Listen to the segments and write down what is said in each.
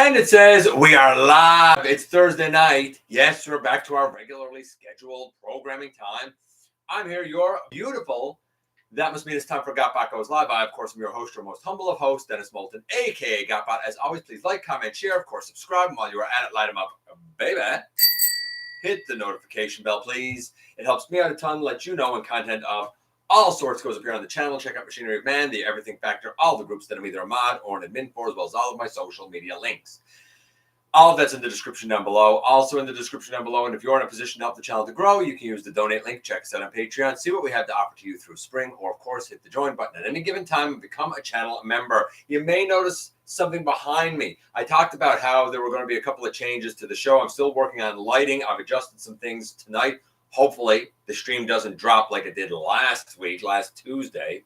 And it says we are live. It's Thursday night. Yes, we're back to our regularly scheduled programming time. I'm here, your beautiful. That must mean it's time for GotBot Goes Live. I, of course, am your host, your most humble of hosts, Dennis Moulton, a.k.a. GotBot. As always, please like, comment, share. Of course, subscribe. And while you are at it, light them up, baby. Hit the notification bell, please. It helps me out a ton. Let you know when content of all sorts goes up here on the channel. Check out Machinery of Man, the Everything Factor, all the groups that I'm either a mod or an admin for, as well as all of my social media links. All of that's in the description down below. Also in the description down below. And if you're in a position to help the channel to grow, you can use the donate link. Check us out on Patreon. See what we have to offer to you through spring. Or, of course, hit the join button at any given time and become a channel member. You may notice something behind me. I talked about how there were going to be a couple of changes to the show. I'm still working on lighting. I've adjusted some things tonight. Hopefully, the stream doesn't drop like it did last Tuesday.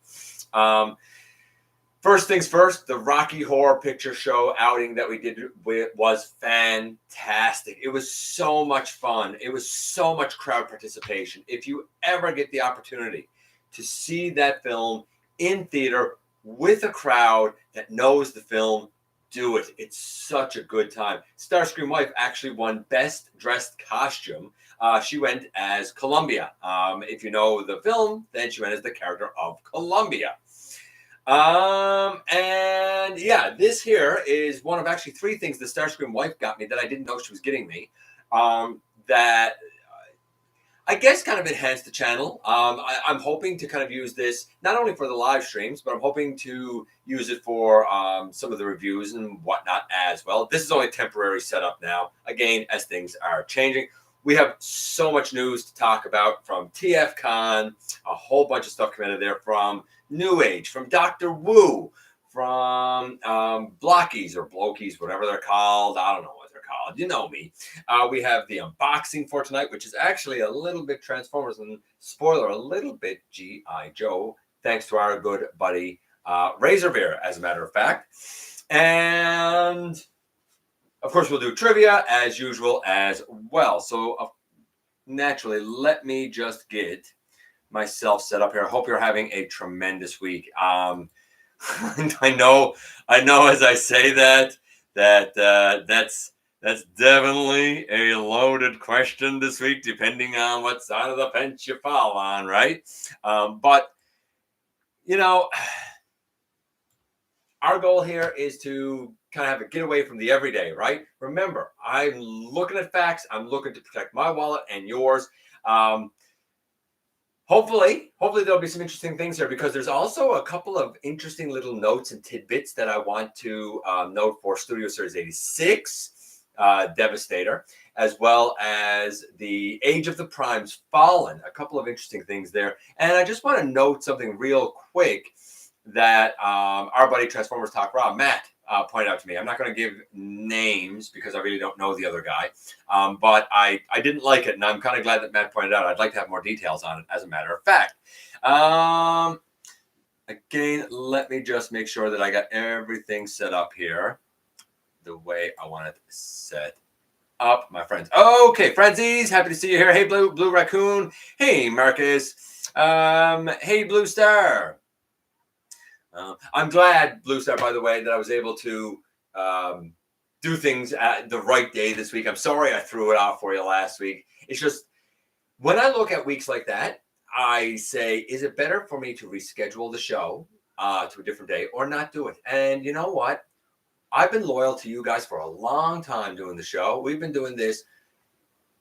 First things first, the Rocky Horror Picture Show outing that we did was fantastic. It was so much fun. It was so much crowd participation. If you ever get the opportunity to see that film in theater with a crowd that knows the film, do it. It's such a good time. Starscream Wife actually won Best Dressed Costume. She went as Columbia. If you know the film, then she went as the character of Columbia. And yeah, this here is one of actually three things the Starscream Wife got me that I didn't know she was getting me. That I guess kind of enhanced the channel. I'm hoping to kind of use this not only for the live streams, but I'm hoping to use it for some of the reviews and whatnot as well. This is only a temporary setup now, again, as things are changing. We have so much news to talk about from TFCon, a whole bunch of stuff coming out of there from Newage, from Dr. Wu, from Blokees or Blokees, whatever they're called. I don't know what they're called. You know me. We have the unboxing for tonight, which is actually a little bit Transformers and, spoiler, a little bit G.I. Joe, thanks to our good buddy Razorbear, as a matter of fact. And of course, we'll do trivia as usual as well. So naturally, let me just get myself set up here. I hope you're having a tremendous week. I know as I say that's definitely a loaded question this week, depending on what side of the fence you fall on, right? But, you know, our goal here is to kind of have a getaway from the everyday, right? Remember, I'm looking at facts. I'm looking to protect my wallet and yours. Hopefully there'll be some interesting things here, because there's also a couple of interesting little notes and tidbits that I want to note for Studio Series 86, Devastator, as well as the Age of the Primes Fallen. A couple of interesting things there. And I just want to note something real quick that our buddy Transformers Talk Raw, Matt, pointed out to me. I'm not going to give names because I really don't know the other guy, but I didn't like it, and I'm kind of glad that Matt pointed out. I'd like to have more details on it, as a matter of fact. Again, let me just make sure that I got everything set up here the way I want it set up, my friends. Okay, friendsies, happy to see you here. Hey, Blue Raccoon. Hey, Marcus. Hey, Blue Star. I'm glad, Blue Star, by the way, that I was able to do things at the right day this week. I'm sorry I threw it off for you last week. It's just, when I look at weeks like that, I say, is it better for me to reschedule the show to a different day or not do it? And you know what? I've been loyal to you guys for a long time doing the show. We've been doing this.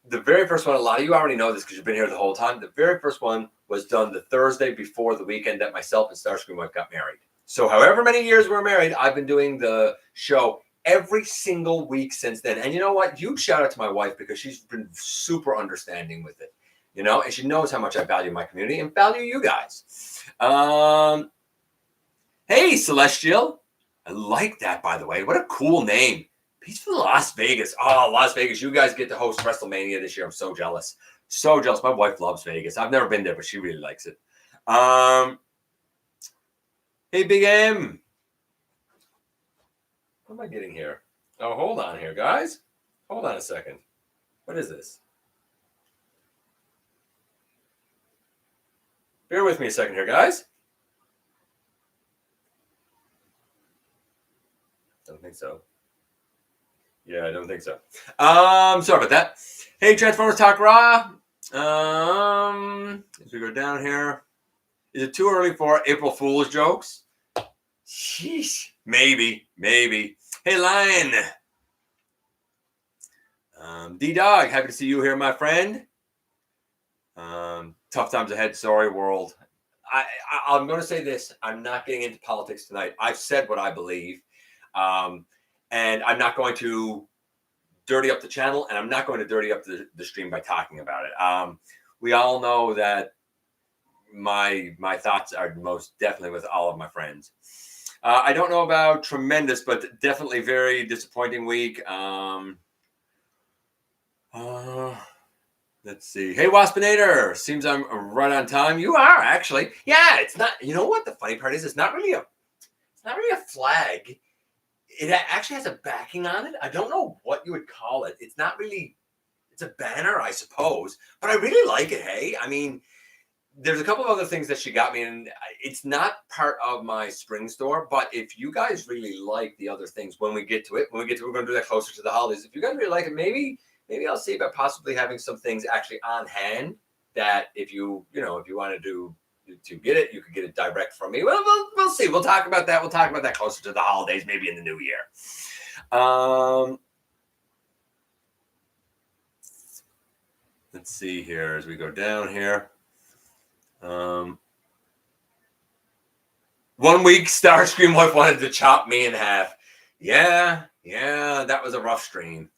The very first one, a lot of you already know this because you've been here the whole time. The very first one was done the Thursday before the weekend that myself and Starscream Wife got married. So however many years we're married, I've been doing the show every single week since then. And you know what? Huge shout out to my wife, because she's been super understanding with it, you know, and she knows how much I value my community and value you guys. Hey, Celestial. I like that, by the way. What a cool name. Peaceful Las Vegas. Oh, Las Vegas. You guys get to host WrestleMania this year. I'm so jealous. So jealous. My wife loves Vegas. I've never been there, but she really likes it. Hey, Big M. What am I getting here? Oh, hold on here, guys. Hold on a second. What is this? Bear with me a second here, guys. Don't think so. Yeah, I don't think so. Sorry about that. Hey, Transformers Talk Raw. As we go down here, is it too early for April Fool's jokes? Sheesh. Maybe. Hey, Lion. D-Dog, happy to see you here, my friend. Tough times ahead. Sorry, world. I'm going to say this. I'm not getting into politics tonight. I've said what I believe. And I'm not going to dirty up the channel, and I'm not going to dirty up the stream by talking about it. We all know that my thoughts are most definitely with all of my friends. I don't know about tremendous, but definitely very disappointing week. Let's see. Hey, Waspinator. Seems I'm right on time. You are, actually. Yeah, it's not. You know what the funny part is? It's not really a flag. It actually has a backing on it. I don't know what you would call it. It's not really. It's a banner, I suppose. But I really like it. Hey, I mean, there's a couple of other things that she got me, and it's not part of my spring store. But if you guys really like the other things, when we get to it, we're going to do that closer to the holidays. If you guys really like it, maybe I'll see about possibly having some things actually on hand that if you wanted to get it, you could get it direct from me. Well, we'll see. We'll talk about that. We'll talk about that closer to the holidays, maybe in the new year. Let's see here as we go down here. 1 week, Starscream Wife wanted to chop me in half. Yeah, that was a rough stream.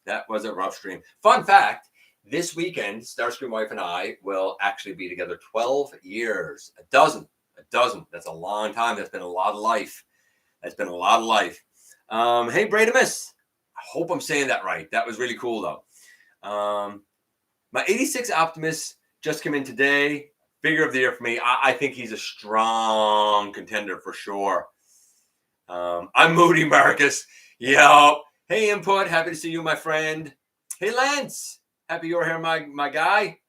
Fun fact, this weekend, Starscream Wife and I will actually be together 12 years. A dozen. That's a long time. That's been a lot of life. Hey, Bradamus. I hope I'm saying that right. That was really cool, though. My 86 Optimus just came in today. Figure of the year for me. I think he's a strong contender for sure. I'm Moody Marcus. Yo. Hey, Input. Happy to see you, my friend. Hey, Lance. Happy you're here, my guy.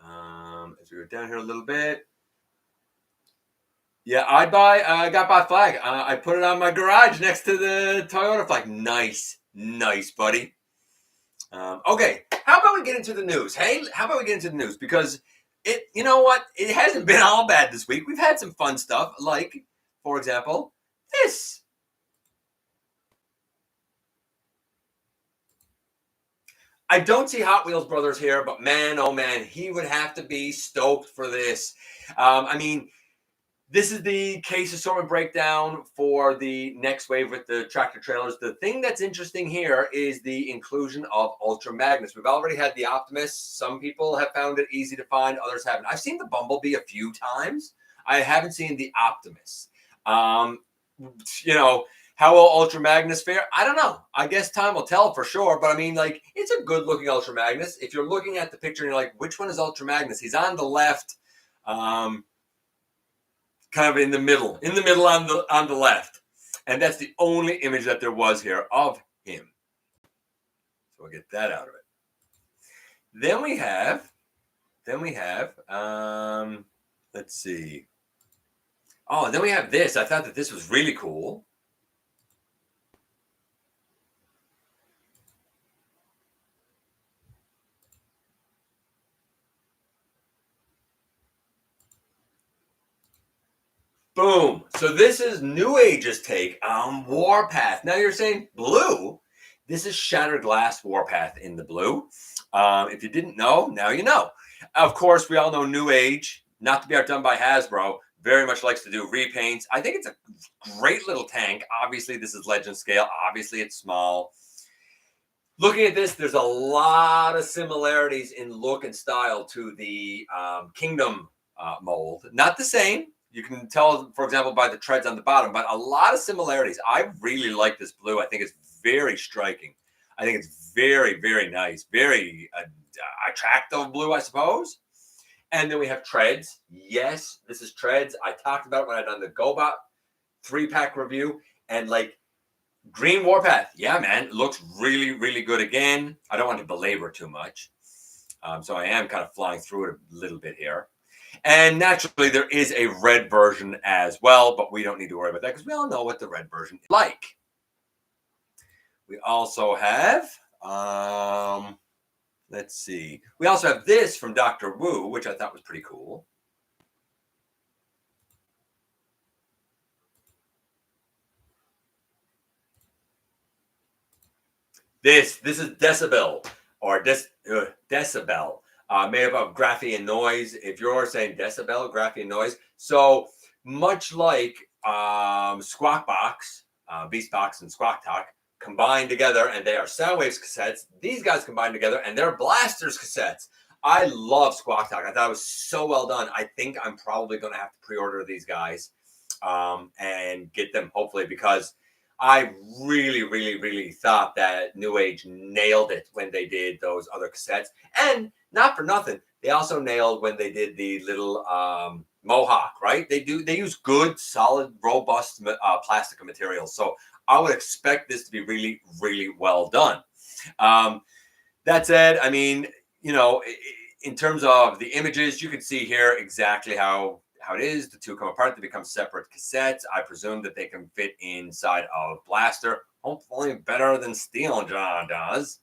As we go down here a little bit. Yeah, I'd buy a GotBot flag. I put it on my garage next to the Toyota flag. Nice, buddy. Okay, how about we get into the news? Hey, because you know what? It hasn't been all bad this week. We've had some fun stuff, like, for example, this. I don't see Hot Wheels Brothers here, but man, oh man, he would have to be stoked for this. I mean, this is the case assortment breakdown for the next wave with the tractor trailers. The thing that's interesting here is the inclusion of Ultra Magnus. We've already had the Optimus. Some people have found it easy to find, others haven't. I've seen the Bumblebee a few times. I haven't seen the Optimus. How will Ultra Magnus fare? I don't know. I guess time will tell for sure. But I mean, like, it's a good looking Ultra Magnus. If you're looking at the picture and you're like, which one is Ultra Magnus? He's on the left. Kind of in the middle on the left. And that's the only image that there was here of him. So we'll get that out of it. Then we have, let's see. Oh, and then we have this. I thought that this was really cool. Boom. So this is Newage's take on Warpath. Now you're saying blue. This is Shattered Glass Warpath in the blue. If you didn't know, now you know. Of course, we all know Newage, not to be outdone by Hasbro, very much likes to do repaints. I think it's a great little tank. Obviously, this is Legend scale. Obviously, it's small. Looking at this, there's a lot of similarities in look and style to the Kingdom mold. Not the same. You can tell, for example, by the treads on the bottom, but a lot of similarities. I really like this blue. I think it's very striking. I think it's very, very nice. Very attractive blue, I suppose. And then we have treads. Yes, this is treads. I talked about it when I done the GotBot 3-pack review. And like green Warpath. Yeah, man. It looks really, really good again. I don't want to belabor too much. So I am kind of flying through it a little bit here. And naturally, there is a red version as well, but we don't need to worry about that because we all know what the red version is like. We also have, let's see. We also have this from Dr. Wu, which I thought was pretty cool. This is Decibel, or Decibel, made up of graphene noise. If you're saying Decibel, graphene noise. So much like Squawk Box, Beast Box, and Squawk Talk combined together, and they are Soundwaves cassettes. These guys combined together, and they're Blasters cassettes. I love Squawk Talk. I thought it was so well done. I think I'm probably going to have to pre-order these guys and get them, hopefully, because I really thought that Newage nailed it when they did those other cassettes. And not for nothing, they also nailed when they did the little Mohawk, right? They use good, solid, robust plastic materials. So I would expect this to be really well done. That said, I mean, you know, in terms of the images, you can see here exactly how it is. The two come apart, they become separate cassettes. I presume that they can fit inside of Blaster, hopefully better than Steel John does.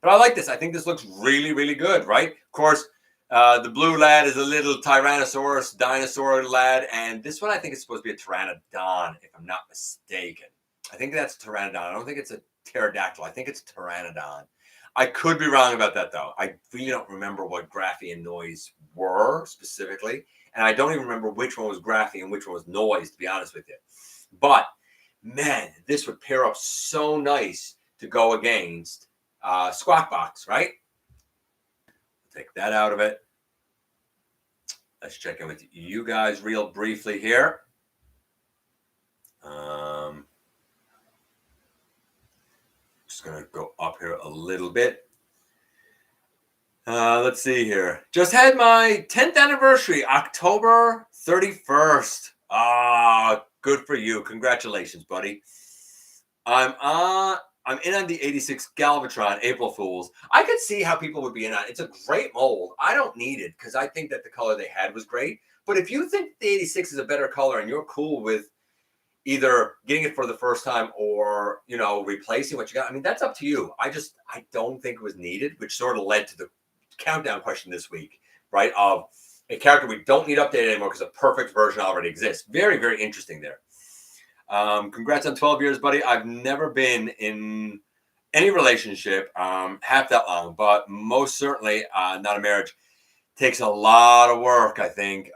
But I like this. I think this looks really good, right? Of course, the blue lad is a little Tyrannosaurus dinosaur lad, and this one I think is supposed to be a Pteranodon, if I'm not mistaken. I think that's a Pteranodon. I don't think it's a pterodactyl. I think it's a Pteranodon. I could be wrong about that, though. I really don't remember what Graphy and Noise were specifically. And I don't even remember which one was Graphy and which one was Noise, to be honest with you. But, man, this would pair up so nice to go against Squawk Box, right? Take that out of it. Let's check in with you guys real briefly here. Just going to go up here a little bit. Let's see here. Just had my 10th anniversary, October 31st. Good for you. Congratulations, buddy. I'm in on the 86 Galvatron April Fools. I could see how people would be in on it. It's a great mold. I don't need it because I think that the color they had was great. But if you think the 86 is a better color and you're cool with either getting it for the first time or, you know, replacing what you got, I mean, that's up to you. I don't think it was needed, which sort of led to the countdown question this week, right? Of a character we don't need updated anymore because a perfect version already exists. Very interesting there. Congrats on 12 years, buddy. I've never been in any relationship half that long, but most certainly not a marriage. Takes a lot of work, I think.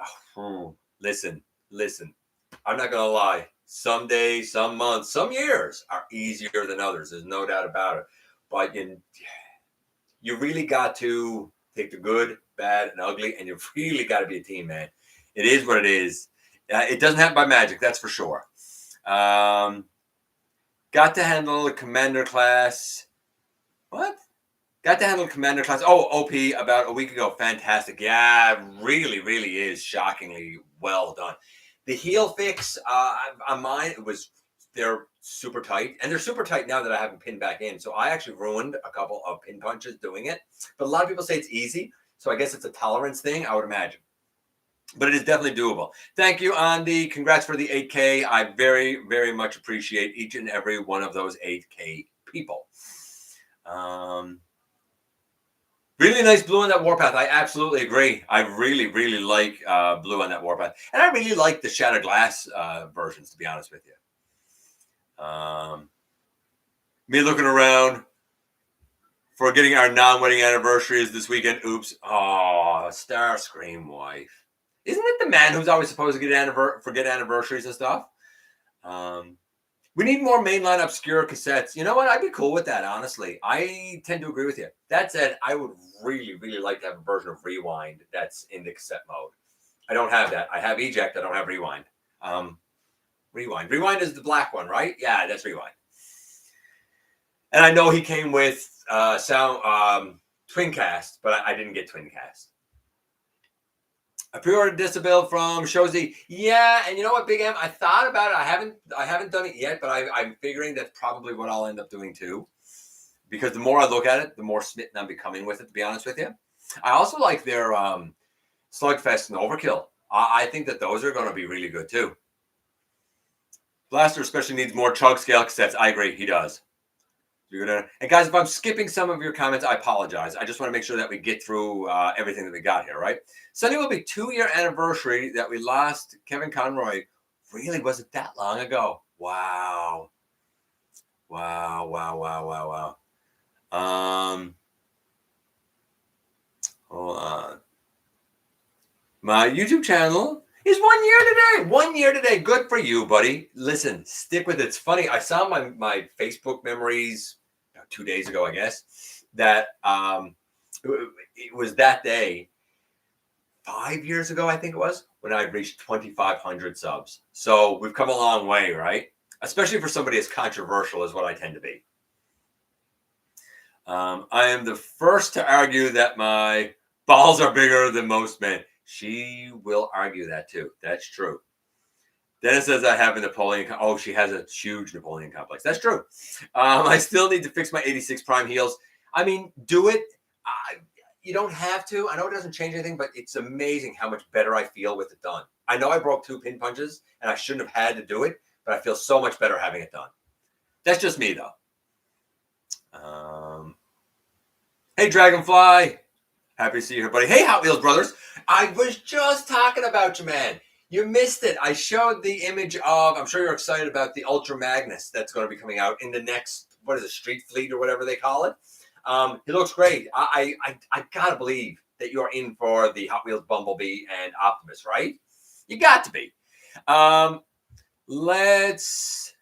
Listen. I'm not going to lie. Some days, some months, some years are easier than others. There's no doubt about it. But you really got to take the good, bad, and ugly, and you've really got to be a team, man. It is what it is. It doesn't happen by magic, that's for sure. Got to handle the Commander class. What? Got to handle Commander class. Oh, OP about a week ago. Fantastic. Yeah, it really is shockingly well done. The heel fix on mine, they're super tight. And they're super tight now that I haven't pinned back in. So I actually ruined a couple of pin punches doing it. But a lot of people say it's easy. So I guess it's a tolerance thing, I would imagine. But it is definitely doable. Thank you, Andy. Congrats for the 8K. I very much appreciate each and every one of those 8K people. Really nice blue on that Warpath. I absolutely agree. I really like blue on that Warpath. And I really like the Shattered Glass versions, to be honest with you. Me looking around, forgetting our non-wedding anniversaries this weekend. Oops. Oh, Starscream wife. Isn't it the man who's always supposed to forget anniversaries and stuff? We need more mainline obscure cassettes. You know what? I'd be cool with that, honestly. I tend to agree with you. That said, I would really like to have a version of Rewind that's in the cassette mode. I don't have that. I have Eject. I don't have Rewind. Rewind. Rewind is the black one, right? Yeah, that's Rewind. And I know he came with Twincast, but I didn't get Twincast. I pre-ordered Decibel from Shozy. Yeah, and you know what, Big M? I thought about it. I haven't done it yet, but I'm figuring that's probably what I'll end up doing too. Because the more I look at it, the more smitten I'm becoming with it, to be honest with you. I also like their Slugfest and Overkill. I think that those are going to be really good too. Blaster especially needs more chug scale cassettes. I agree, he does. And guys, if I'm skipping some of your comments, I apologize. I just want to make sure that we get through everything that we got here, right? Sunday will be 2-year anniversary that we lost Kevin Conroy. Really wasn't that long ago. Wow. Wow. Hold on. My YouTube channel is 1 year today. 1 year today. Good for you, buddy. Listen, stick with it. It's funny. I saw my Facebook memories 2 days ago, I guess, that it was that day 5 years ago, I think it was, when I reached 2,500 subs. So we've come a long way, right? Especially for somebody as controversial as what I tend to be. I am the first to argue that my balls are bigger than most men. She will argue that too. That's true. Dennis says I have a Napoleon. Oh, she has a huge Napoleon complex. That's true. I still need to fix my 86 prime heels. I mean, do it. You don't have to. I know it doesn't change anything, but it's amazing how much better I feel with it done. I know I broke 2 pin punches and I shouldn't have had to do it, but I feel so much better having it done. That's just me, though. Hey, Dragonfly. Happy to see you here, buddy. Hey, Hot Wheels brothers. I was just talking about you, man. You missed it. I showed the image of, I'm sure you're excited about the Ultra Magnus that's going to be coming out in the next, what is it, Street Fleet or whatever they call it. It looks great. I got to believe that you're in for the Hot Wheels Bumblebee and Optimus, right? You got to be. Let's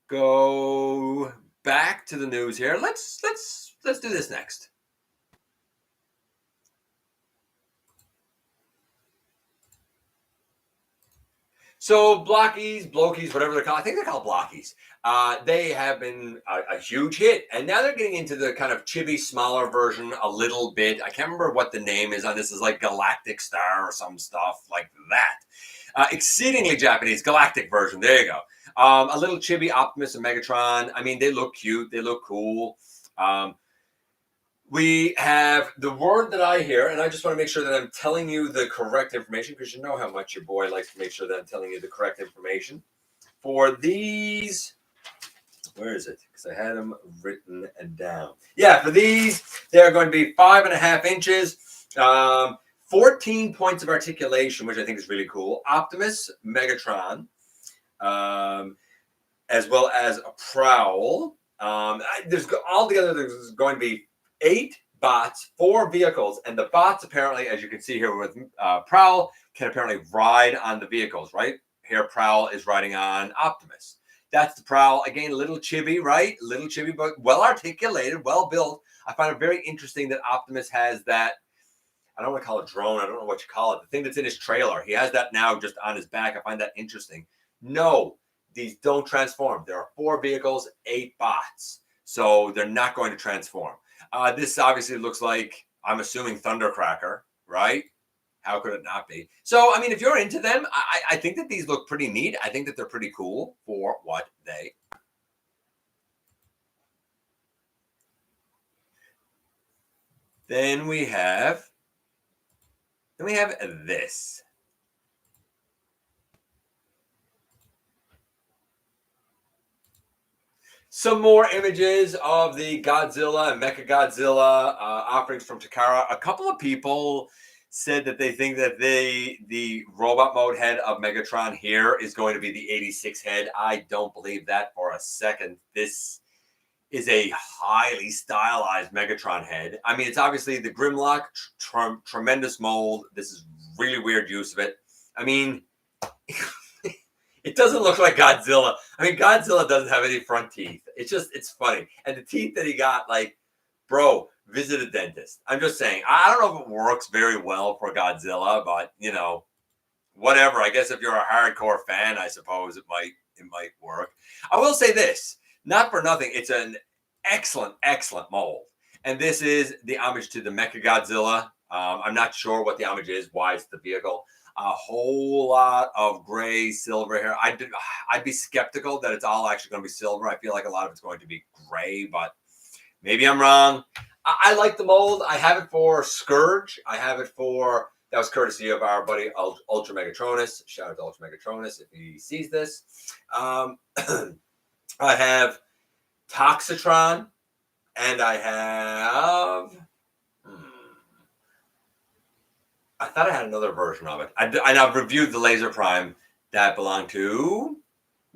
go back to the news here. Let's do this next. So Blokees, whatever they're called, I think they're called Blokees. They have been a huge hit, and now they're getting into the kind of chibi, smaller version a little bit. I can't remember what the name is on this. Is like Galactic Star or some stuff like that. Exceedingly Japanese, Galactic version. There you go. A little chibi Optimus and Megatron. I mean, they look cute. They look cool. We have the word that I hear, and I just want to make sure that I'm telling you the correct information because you know how much your boy likes to make sure that I'm telling you the correct information. For these, where is it? Because I had them written down. Yeah, for these, they're going to be 5.5 inches, 14 points of articulation, which I think is really cool. Optimus, Megatron, as well as a Prowl. Altogether, there's going to be 8 bots, 4 vehicles, and the bots apparently, as you can see here with Prowl, can apparently ride on the vehicles, right? Here, Prowl is riding on Optimus. That's the Prowl. Again, a little chibi, right? A little chibi, but well articulated, well built. I find it very interesting that Optimus has that, I don't want to call it drone, I don't know what you call it, the thing that's in his trailer. He has that now just on his back. I find that interesting. No, these don't transform. There are 4 vehicles, 8 bots. So they're not going to transform. This obviously looks like, I'm assuming, Thundercracker, right? How could it not be? So, I mean, if you're into them, I think that these look pretty neat. I think that they're pretty cool for what they are. Then we have this. Some more images of the Godzilla and Mechagodzilla offerings from Takara. A couple of people said that they think that the robot mode head of Megatron here is going to be the 86 head. I don't believe that for a second. This is a highly stylized Megatron head. I mean, it's obviously the Grimlock, tremendous mold. This is really weird use of it. I mean, it doesn't look like Godzilla. I mean, Godzilla doesn't have any front teeth. It's funny. And the teeth that he got, like, bro, visit a dentist. I'm just saying, I don't know if it works very well for Godzilla, but, you know, whatever. I guess if you're a hardcore fan, I suppose it might work. I will say this, not for nothing, it's an excellent mold. And this is the homage to the Mechagodzilla. I'm not sure what the homage is, why it's the vehicle. A whole lot of gray, silver here. I'd be skeptical that it's all actually going to be silver. I feel like a lot of it's going to be gray, but maybe I'm wrong. I like the mold. I have it for Scourge. I have it for, that was courtesy of our buddy Ultra Megatronus. Shout out to Ultra Megatronus if he sees this. I have Toxitron. And I have... I thought I had another version of it. And I've reviewed the Laser Prime that belonged to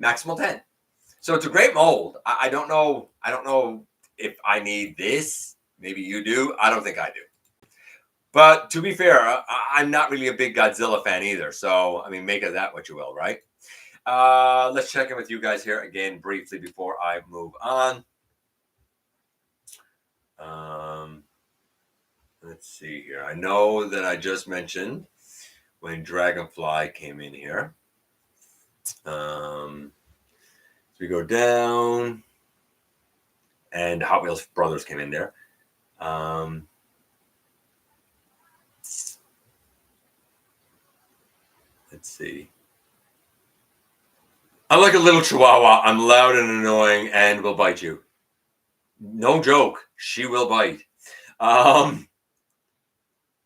Maximal 10. So it's a great mold. I don't know. I don't know if I need this. Maybe you do. I don't think I do. But to be fair, I'm not really a big Godzilla fan either. So, I mean, make of that what you will, right? Let's check in with you guys here again briefly before I move on. Let's see here. I know that I just mentioned when Dragonfly came in here. So we go down, and Hot Wheels Brothers came in there. Let's see. I'm like a little chihuahua. I'm loud and annoying and will bite you. No joke. She will bite.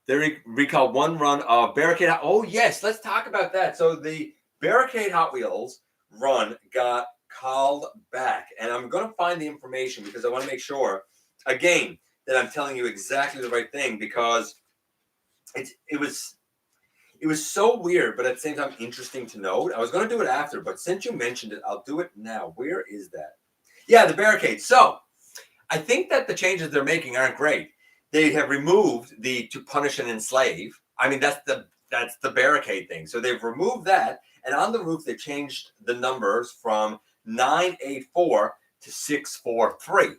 They recall one run of Barricade. Oh, yes. Let's talk about that. So the Barricade Hot Wheels run got called back. And I'm going to find the information because I want to make sure, again, that I'm telling you exactly the right thing because it was so weird, but at the same time interesting to note. I was going to do it after, but since you mentioned it, I'll do it now. Where is that? Yeah, the Barricade. So I think that the changes they're making aren't great. They have removed the to punish and enslave. I mean, that's the Barricade thing. So they've removed that, and on the roof they changed the numbers from 984 to 643.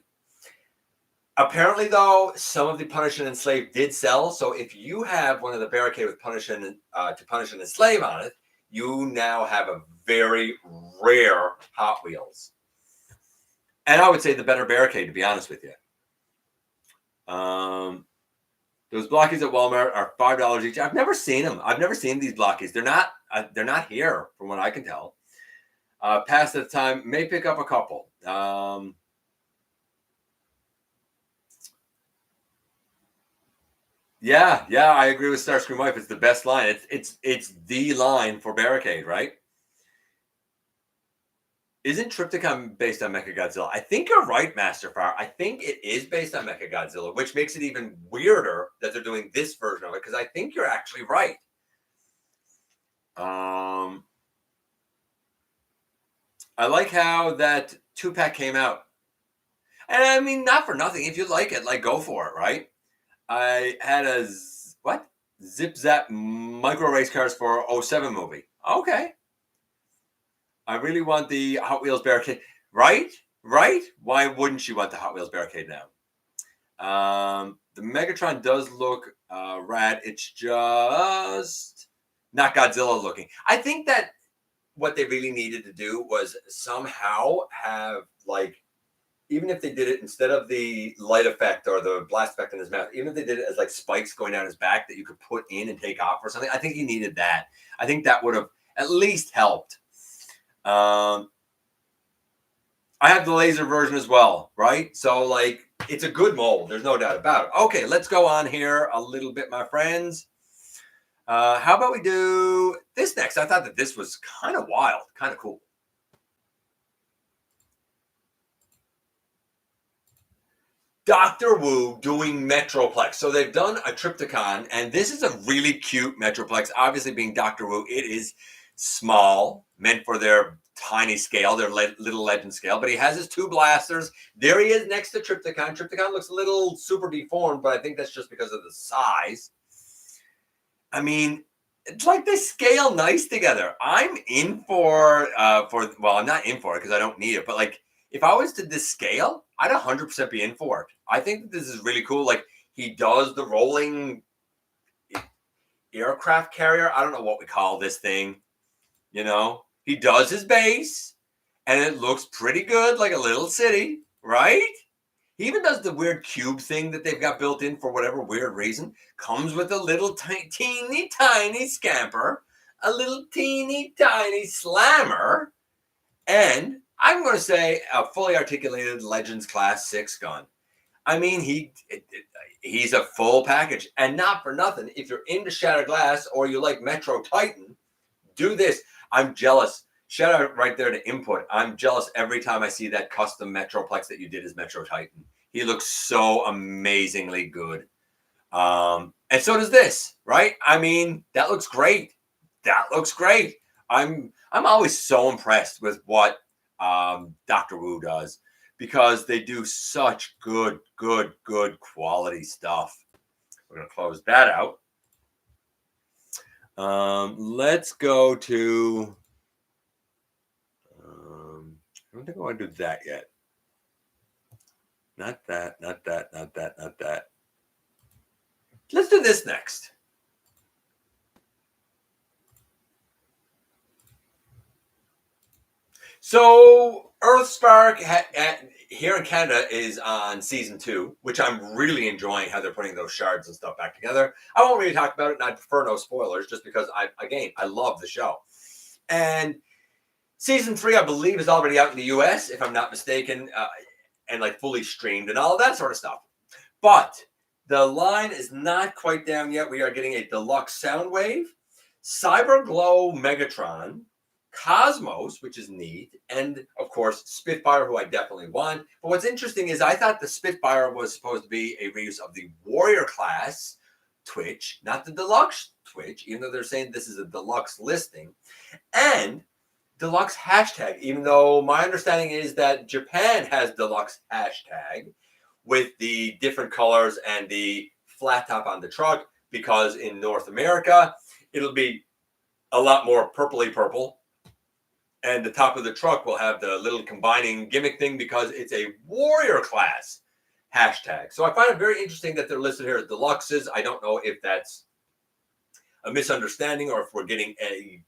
Apparently, though, some of the Punish and Enslave did sell. So if you have one of the Barricade with Punish and to Punish and Enslave on it, you now have a very rare Hot Wheels. And I would say the better Barricade, to be honest with you. Those Blokees at Walmart are $5 each. I've never seen them. I've never seen these Blokees. They're not here, from what I can tell. Past the time, may pick up a couple. Yeah, I agree with Starscream Wife. It's the best line. It's the line for Barricade, right? Isn't Trypticon based on Mechagodzilla? I think you're right, Masterfire. I think it is based on Mechagodzilla, which makes it even weirder that they're doing this version of it, because I think you're actually right. I like how that 2-pack came out. And I mean, not for nothing. If you like it, like, go for it, right? I had a Zip Zap Micro Race Cars for 07 movie. Okay. I really want the Hot Wheels Barricade. Right? Why wouldn't you want the Hot Wheels Barricade now? The Megatron does look rad. It's just not Godzilla looking. I think that what they really needed to do was somehow have, like, even if they did it instead of the light effect or the blast effect in his mouth, even if they did it as like spikes going down his back that you could put in and take off or something, I think he needed that. I think that would have at least helped. I have the laser version as well, right? So, like, it's a good mold. There's no doubt about it. Okay, let's go on here a little bit, my friends. How about we do this next? I thought that this was kind of wild, kind of cool. Dr. Wu doing Metroplex. So they've done a Trypticon, and this is a really cute Metroplex. Obviously, being Dr. Wu, it is small, meant for their tiny scale, their little legend scale. But he has his 2 blasters. There he is next to Trypticon. Trypticon looks a little super deformed, but I think that's just because of the size. I mean, it's like they scale nice together. I'm in for well, I'm not in for it because I don't need it, but like, if I was to this scale, I'd 100% be in for it. I think that this is really cool. Like, he does the rolling aircraft carrier. I don't know what we call this thing. You know, he does his base, and it looks pretty good, like a little city, right? He even does the weird cube thing that they've got built in for whatever weird reason. Comes with a little teeny tiny scamper, a little teeny tiny slammer, and I'm going to say a fully articulated Legends Class 6 gun. I mean, he's a full package. And not for nothing, if you're into Shattered Glass or you like Metro Titan, do this. I'm jealous. Shout out right there to Input. I'm jealous every time I see that custom Metroplex that you did as Metro Titan. He looks so amazingly good. And so does this, right? I mean, that looks great. That looks great. I'm always so impressed with what Dr. Wu does because they do such good quality stuff. We're gonna close that out. Let's go to. I don't think I want to do that yet. Not that. Not that. Not that. Not that. Let's do this next. So Earthspark here in Canada is on season 2, which I'm really enjoying how they're putting those shards and stuff back together. I won't really talk about it, and I prefer no spoilers, just because I love the show. And season 3, I believe, is already out in the US, if I'm not mistaken, and like fully streamed and all of that sort of stuff. But the line is not quite down yet. We are getting a deluxe Soundwave, Cyberglow Megatron, Cosmos, which is neat, and of course Spitfire, who I definitely want. But what's interesting is I thought the Spitfire was supposed to be a reuse of the Warrior class Twitch, not the deluxe Twitch, even though they're saying this is a deluxe listing, and deluxe hashtag, even though my understanding is that Japan has deluxe hashtag with the different colors and the flat top on the truck, because in North America it'll be a lot more purpley purple. And the top of the truck will have the little combining gimmick thing because it's a Warrior class hashtag. So I find it very interesting that they're listed here as deluxes. I don't know if that's a misunderstanding or if we're getting a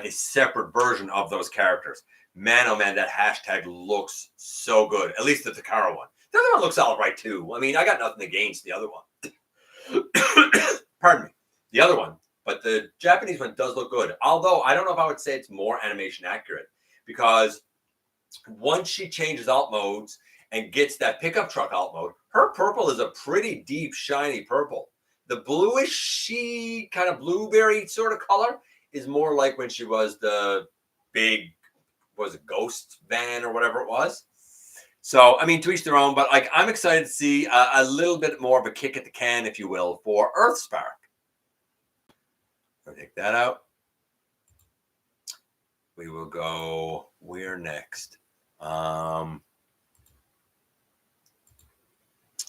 separate version of those characters. Man, oh man, that hashtag looks so good. At least the Takara one. The other one looks all right too. I mean, I got nothing against the other one. Pardon me. The other one. But the Japanese one does look good. Although, I don't know if I would say it's more animation accurate. Because once she changes alt modes and gets that pickup truck alt mode, her purple is a pretty deep, shiny purple. The bluish, kind of blueberry sort of color is more like when she was the big, was it ghost van or whatever it was. So, I mean, to each their own. But like, I'm excited to see a little bit more of a kick at the can, if you will, for Earthspark. I'll take that out. We will go where next?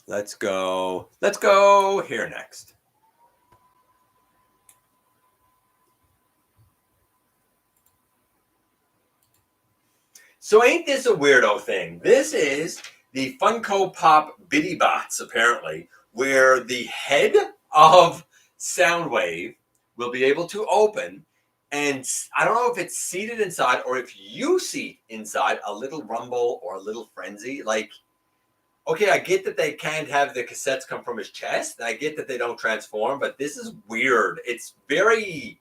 Let's go here next. So ain't this a weirdo thing? This is the Funko Pop Bitty Bots, apparently, where the head of Soundwave will be able to open, and I don't know if it's seated inside or if you seat inside a little Rumble or a little Frenzy. Like, okay, I get that they can't have the cassettes come from his chest, and I get that they don't transform, but this is weird. It's very,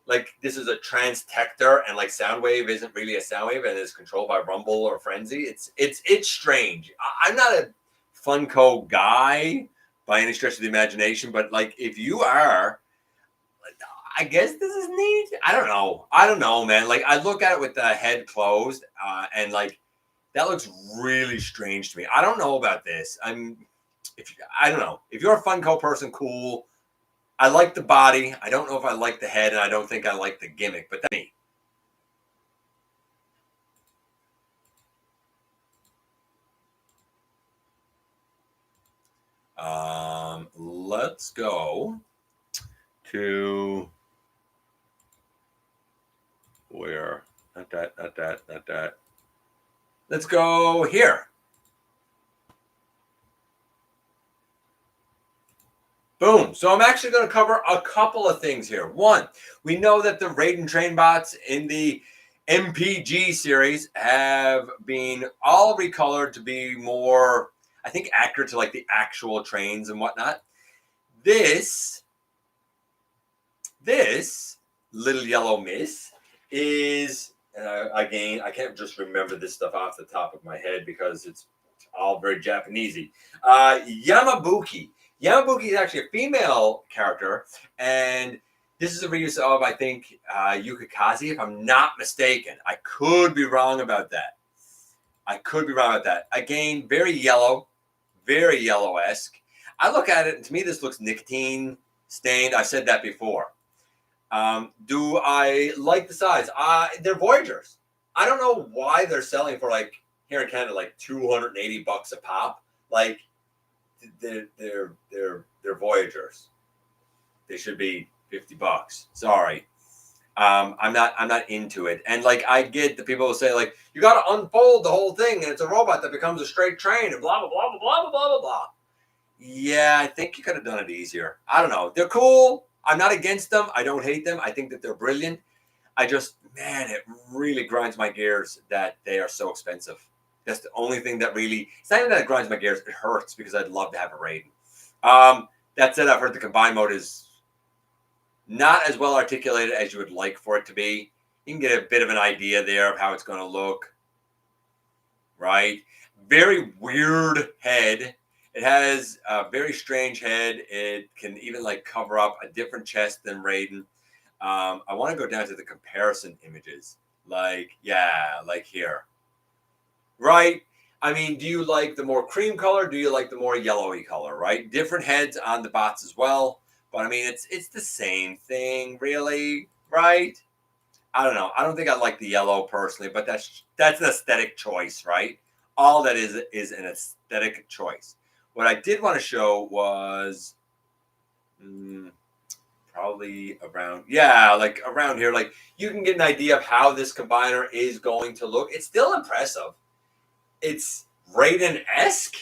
like, this is a Transtector, and like Soundwave isn't really a Soundwave and is controlled by Rumble or Frenzy. It's strange. I'm not a Funko guy by any stretch of the imagination, but like, if you are, I guess this is neat. I don't know, man. Like, I look at it with the head closed, and like, that looks really strange to me. I don't know about this. I don't know. If you're a Funko person, cool. I like the body. I don't know if I like the head, and I don't think I like the gimmick, but that's me. Let's go to where? Not that. Let's go here. Boom. So I'm actually going to cover a couple of things here. One, we know that the Raid and Train bots in the MPG series have been all recolored to be more, I think, accurate to like the actual trains and whatnot. This little yellow miss is, again, I can't just remember this stuff off the top of my head because it's all very Japanesey. Yamabuki. Yamabuki is actually a female character, and this is a reuse of, I think, Yukikaze, if I'm not mistaken. I could be wrong about that. Again, very yellow. very yellow-esque. I look at it, and to me, this looks nicotine stained. I've said that before. Do I like the size? They're Voyagers. I don't know why they're selling for like here in Canada like $280 a pop. Like they're Voyagers. They should be $50. Sorry. I'm not into it. And like I get the people who say like you got to unfold the whole thing and it's a robot that becomes a straight train and blah blah blah blah blah blah blah blah. Yeah, I think you could have done it easier. I don't know. They're cool. I'm not against them. I don't hate them. I think that they're brilliant. I just, man, it really grinds my gears that they are so expensive. That's the only thing that really, it's not even that it grinds my gears. It hurts because I'd love to have a Raiden. That said, I've heard the combined mode is not as well articulated as you would like for it to be. You can get a bit of an idea there of how it's going to look. Right? Very weird head. It has a very strange head. It can even like cover up a different chest than Raiden. I want to go down to the comparison images. Like, yeah, like here. Right? I mean, do you like the more cream color? Do you like the more yellowy color? Right? Different heads on the bots as well. But I mean, it's the same thing, really. Right? I don't know. I don't think I like the yellow personally, but that's an aesthetic choice, right? All that is an aesthetic choice. What I did want to show was probably around, like around here. Like you can get an idea of how this combiner is going to look. It's still impressive. It's Raiden-esque.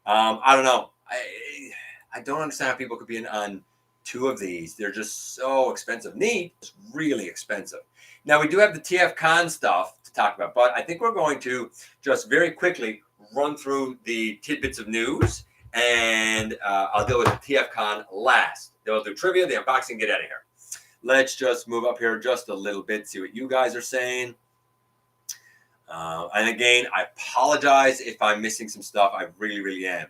I don't know. I don't understand how people could be on two of these. They're just so expensive. Neat. It's really expensive. Now we do have the TFCon stuff to talk about, but I think we're going to just very quickly run through the tidbits of news. And I'll deal with TFCon last. Then we'll do trivia, the unboxing, get out of here. Let's just move up here just a little bit, see what you guys are saying. And again, I apologize if I'm missing some stuff. I really, really am.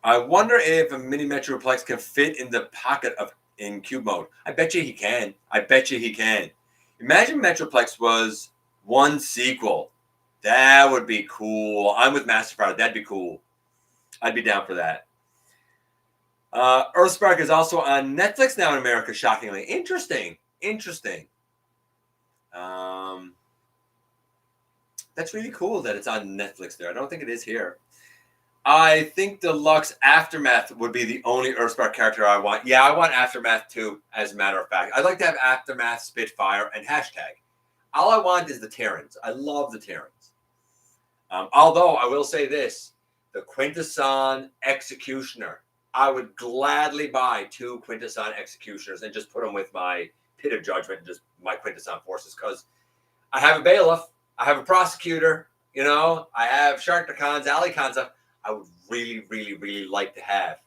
I wonder if a mini Metroplex can fit in the pocket in cube mode. I bet you he can. I bet you he can. Imagine Metroplex was one sequel. That would be cool. I'm with Mastercard. That'd be cool. I'd be down for that. Earthspark is also on Netflix now in America, shockingly. Interesting. That's really cool that it's on Netflix there. I don't think it is here. I think Deluxe Aftermath would be the only Earthspark character I want. Yeah, I want Aftermath too, as a matter of fact. I'd like to have Aftermath, Spitfire, and hashtag. All I want is the Terrans. I love the Terrans. Although I will say this, the Quintesson Executioner. I would gladly buy 2 Quintesson Executioners and just put them with my Pit of Judgment and just my Quintesson forces, because I have a bailiff, I have a prosecutor, I have Shark Khans, Ali Khans stuff. I would really, really, really like to have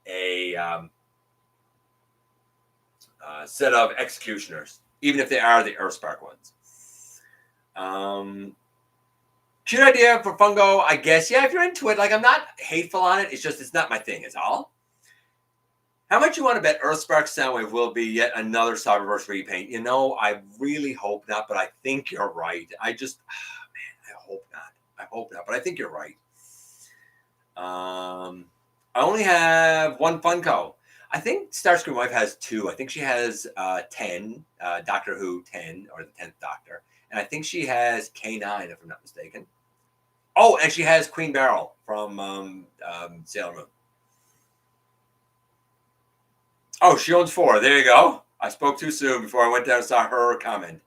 a set of executioners, even if they are the Earthspark ones. Cute idea for Fungo, I guess. Yeah, if you're into it, like I'm not hateful on it. It's just it's not my thing. It's all. How much you want to bet Earthspark Soundwave will be yet another Cyberverse repaint? I really hope not, but I think you're right. I hope not. But I think you're right. I only have 1 Funko. I think Starscream Wife has 2. I think she has 10, Doctor Who 10, or the 10th Doctor. And I think she has K9, if I'm not mistaken. Oh, and she has Queen Beryl from Sailor Moon. Oh, she owns 4. There you go. I spoke too soon before I went down and saw her comment.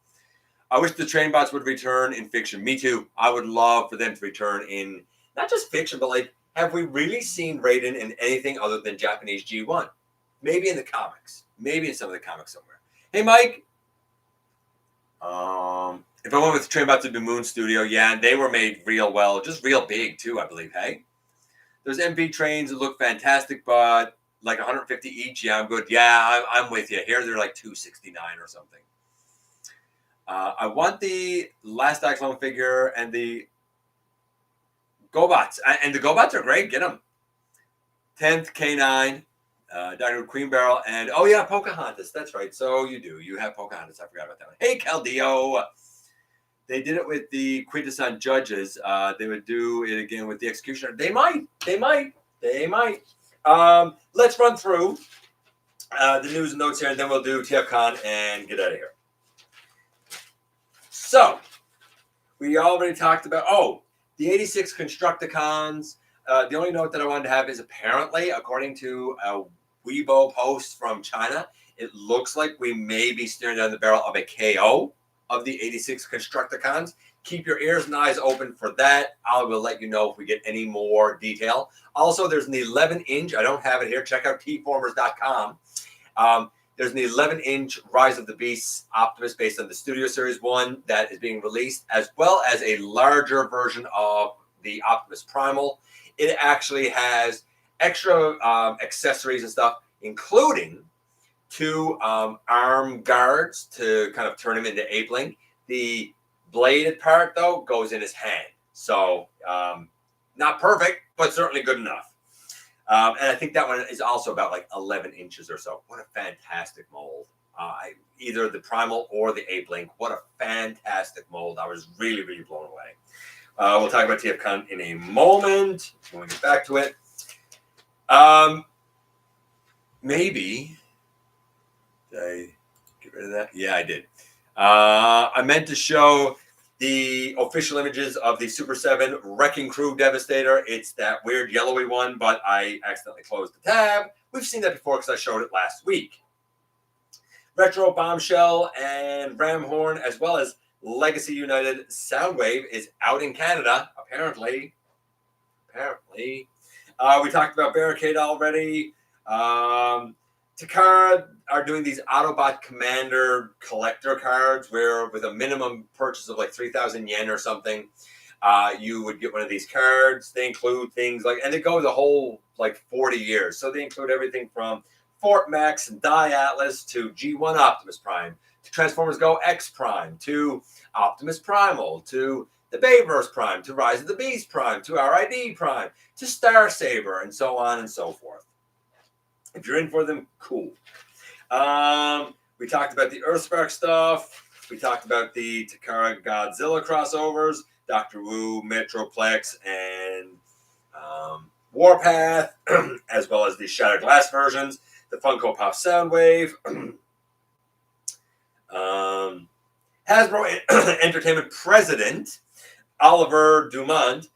I wish the train bots would return in fiction. Me too. I would love for them to return in not just fiction, but like, have we really seen Raiden in anything other than Japanese G1? Maybe in the comics. Maybe in some of the comics somewhere. Hey, Mike. If I went with Train Bots to the Moon Studio, yeah, and they were made real well, just real big too, I believe. Hey, there's MP trains that look fantastic, but like 150 each. Yeah, I'm good. Yeah, I'm with you. Here they're like 269 or something. I want the Last Cyclone figure and the GoBots, and the GoBots are great. Get them. 10th K9, Dr. Queen Beryl, and oh yeah, Pocahontas. That's right. So you have Pocahontas. I forgot about that one. Hey, Caldeo. They did it with the Quintesson judges. They would do it again with the executioner. They might. Let's run through the news and notes here, and then we'll do TFCon and get out of here. So, we already talked about, the 86 Constructicons. The only note that I wanted to have is apparently, according to a Weibo post from China, it looks like we may be staring down the barrel of a KO of the 86 Constructicons. Keep your ears and eyes open for that. I will let you know if we get any more detail. Also, there's an 11-inch. I don't have it here. Check out tformers.com. There's an 11-inch Rise of the Beasts Optimus based on the Studio Series 1 that is being released, as well as a larger version of the Optimus Primal. It actually has extra accessories and stuff, including 2 arm guards to kind of turn him into Apeling. The bladed part, though, goes in his hand. So, not perfect, but certainly good enough. And I think that one is also about like 11 inches or so. What a fantastic mold. Either the Primal or the Ape-Link. What a fantastic mold. I was really, really blown away. We'll talk about TFCon in a moment when we get back to it. Maybe. Did I get rid of that? Yeah, I did. I meant to show the official images of the Super 7 Wrecking Crew Devastator. It's that weird yellowy one, but I accidentally closed the tab. We've seen that before because I showed it last week. Retro Bombshell and Ramhorn, as well as Legacy United Soundwave, is out in Canada, apparently. We talked about Barricade already. Takara are doing these Autobot Commander collector cards where with a minimum purchase of like 3,000 yen or something, you would get one of these cards. They include things like, and they go the whole like 40 years. So they include everything from Fort Max and Die Atlas to G1 Optimus Prime, to Transformers Go X Prime, to Optimus Primal, to the Bayverse Prime, to Rise of the Beast Prime, to RID Prime, to Star Saber, and so on and so forth. If you're in for them, cool. We talked about the Earthspark stuff. We talked about the Takara Godzilla crossovers, Dr. Wu, Metroplex, and Warpath, as well as the Shattered Glass versions, the Funko Pop Soundwave, Hasbro Entertainment President Oliver Dumont.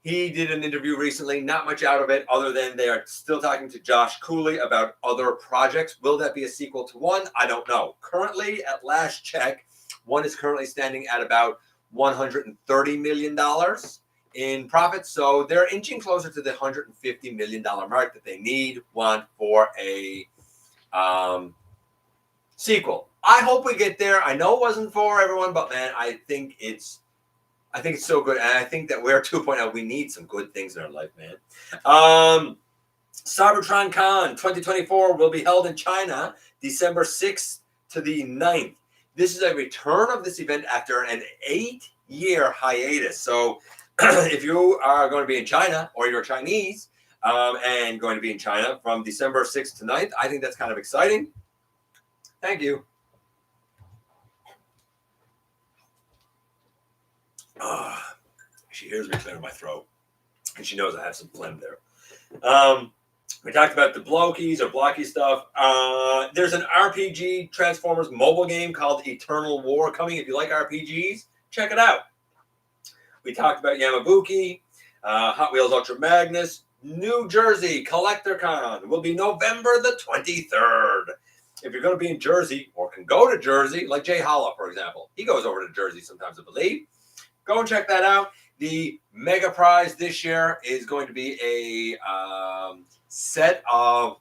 He did an interview recently, not much out of it other than they are still talking to Josh Cooley about other projects. Will that be a sequel to 1? I don't know. Currently, at last check, 1 is currently standing at about $130 million in profits. So they're inching closer to the $150 million mark that they want for a sequel. I hope we get there. I know it wasn't for everyone, but man, I think it's so good. And I think that we're 2.0. We need some good things in our life, man. Cybertron Con 2024 will be held in China December 6th to the 9th. This is a return of this event after an 8-year hiatus. So if you are going to be in China or you're Chinese and going to be in China from December 6th to 9th, I think that's kind of exciting. Thank you. She hears me clear my throat, and she knows I have some phlegm there. We talked about the Blokees or Blocky stuff. There's an RPG Transformers mobile game called Eternal War coming. If you like RPGs, check it out. We talked about Yamabuki, Hot Wheels Ultra Magnus, New Jersey CollectorCon will be November the 23rd. If you're going to be in Jersey or can go to Jersey, like Jay Holla, for example, he goes over to Jersey sometimes, I believe. Go and check that out. The mega prize this year is going to be a set of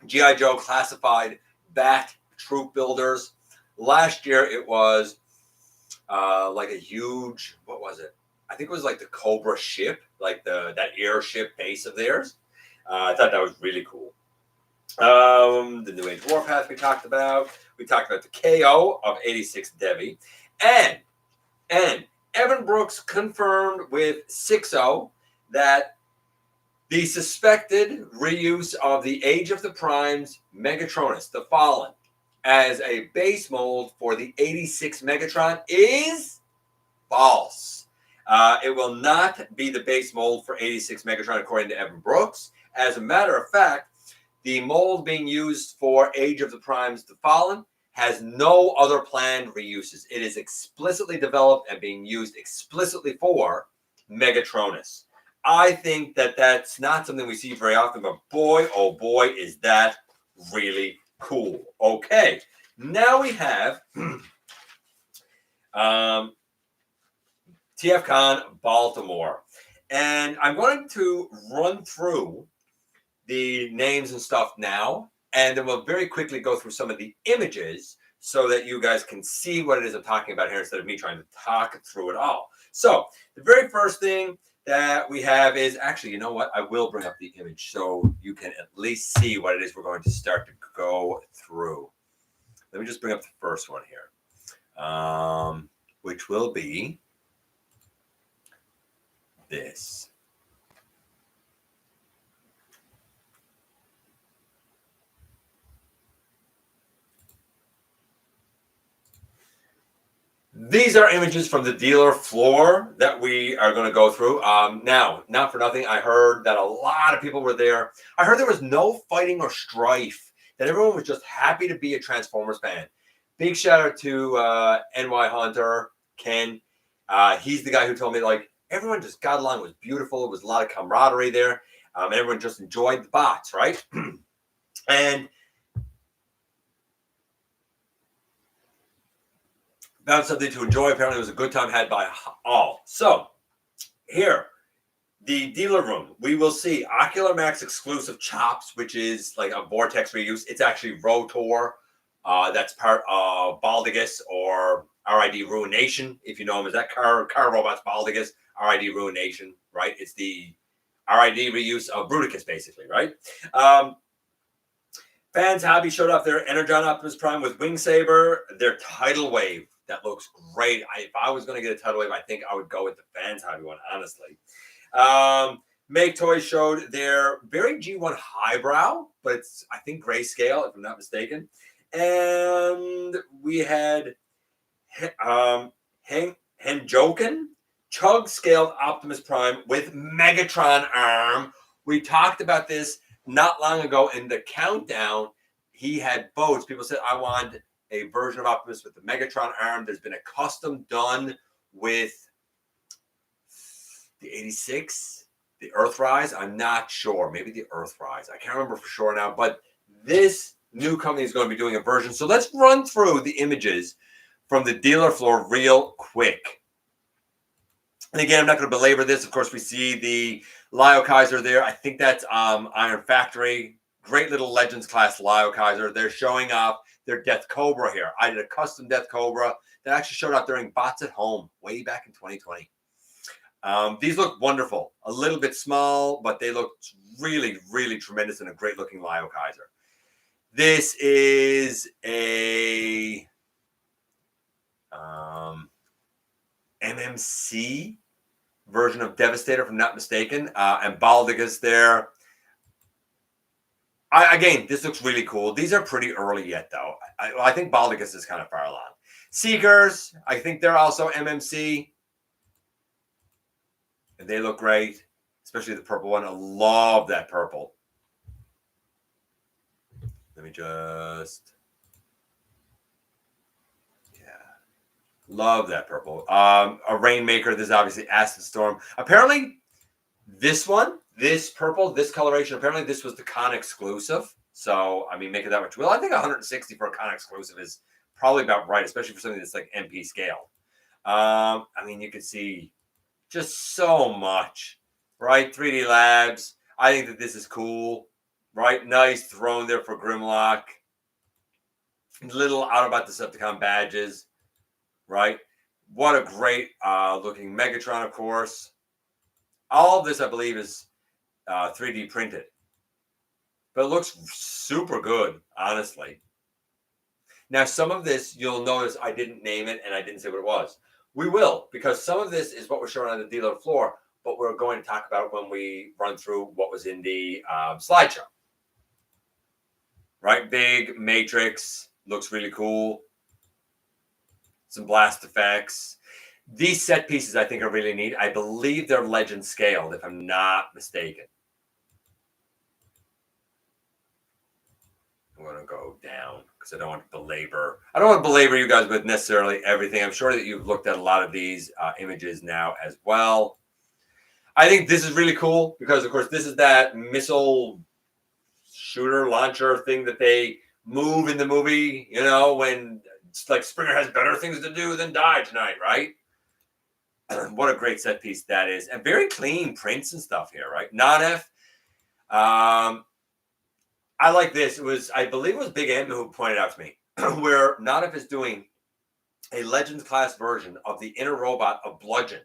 G.I. Joe classified Bat troop builders. Last year it was like a huge, what was it? I think it was like the Cobra ship, like that airship base of theirs. I thought that was really cool. The New Age Warpath we talked about. We talked about the KO of 86 Devi. And Evan Brooks confirmed with 6-0 that the suspected reuse of the Age of the Primes Megatronus, the Fallen, as a base mold for the 86 Megatron is false. It will not be the base mold for 86 Megatron, according to Evan Brooks. As a matter of fact, the mold being used for Age of the Primes The Fallen has no other planned reuses. It is explicitly developed and being used explicitly for Megatronus. I think that that's not something we see very often, but boy, oh boy, is that really cool. Okay, now we have TFCon Baltimore. And I'm going to run through the names and stuff now, and then we'll very quickly go through some of the images so that you guys can see what it is I'm talking about here instead of me trying to talk through it all. So the very first thing that we have is, actually, you know what? I will bring up the image so you can at least see what it is we're going to start to go through. Let me just bring up the first one here, which will be this. These are images from the dealer floor that we are going to go through. Now, not for nothing, I heard that a lot of people were there. I heard there was no fighting or strife, that everyone was just happy to be a Transformers fan. Big shout out to NY Hunter, Ken. He's the guy who told me, like, everyone just got along. It was beautiful. It was a lot of camaraderie there. Everyone just enjoyed the bots, right? And that's something to enjoy. Apparently, it was a good time had by all. So, here, the dealer room, we will see Ocular Max exclusive Chops, which is like a Vortex reuse. It's actually Rotor. That's part of Baldegus or RID Ruination, if you know him as that car robots Baldegus, RID Ruination, right? It's the RID reuse of Bruticus, basically, right? Fans Hobby showed off their Energon Optimus Prime with Wing Saber, their Tidal Wave. That looks great. If I was going to get a Tidal Wave, I think I would go with the Fans Hobby one, honestly. Make Toys showed their very G1 highbrow, but it's, I think, grayscale, if I'm not mistaken. And we had Henjoken, Chug scaled Optimus Prime with Megatron arm. We talked about this not long ago in the countdown. He had votes. People said, I want a version of Optimus with the Megatron arm. There's been a custom done with the 86, the Earthrise. I'm not sure. Maybe the Earthrise. I can't remember for sure now. But this new company is going to be doing a version. So let's run through the images from the dealer floor real quick. And again, I'm not going to belabor this. Of course, we see the Lio Kaiser there. I think that's Iron Factory. Great little Legends class Lio Kaiser. They're showing off their Death Cobra here. I did a custom Death Cobra that actually showed up during Bots at Home way back in 2020. These look wonderful. A little bit small, but they look really, really tremendous and a great looking Lio Kaiser. This is a MMC version of Devastator, if I'm not mistaken. And Baldegus there. Again, this looks really cool. These are pretty early yet, though. I think Baldegus is kind of far along. Seekers, I think they're also MMC. And they look great, especially the purple one. I love that purple. Let me just... Love that purple. A Rainmaker. This is obviously Acid Storm. Apparently, this one, this purple, this coloration, apparently this was the Con exclusive. So, I mean, make it that much. Well, I think 160 for a Con exclusive is probably about right, especially for something that's like MP scale. I mean, you can see just so much, right? 3D Labs. I think that this is cool, right? Nice throne there for Grimlock. Little Autobot Decepticon badges. Right? What a great looking Megatron, of course. All of this, I believe, is 3D printed. But it looks super good, honestly. Now, some of this, you'll notice I didn't name it and I didn't say what it was. We will, because some of this is what we're showing on the dealer floor, but we're going to talk about when we run through what was in the slideshow. Right? Big Matrix. Looks really cool. Some blast effects. These set pieces I think are really neat. I believe they're legend scaled, if I'm not mistaken. I'm going to go down because I don't want to belabor you guys with necessarily everything. I'm sure that you've looked at a lot of these images now as well. I think this is really cool because, of course, this is that missile shooter launcher thing that they move in the movie, you know, when it's like Springer has better things to do than die tonight, right? What a great set piece that is. And very clean prints and stuff here, right? Nanef. I like this. I believe it was Big M who pointed out to me where Nanef is doing a Legends class version of the inner robot of Bludgeon.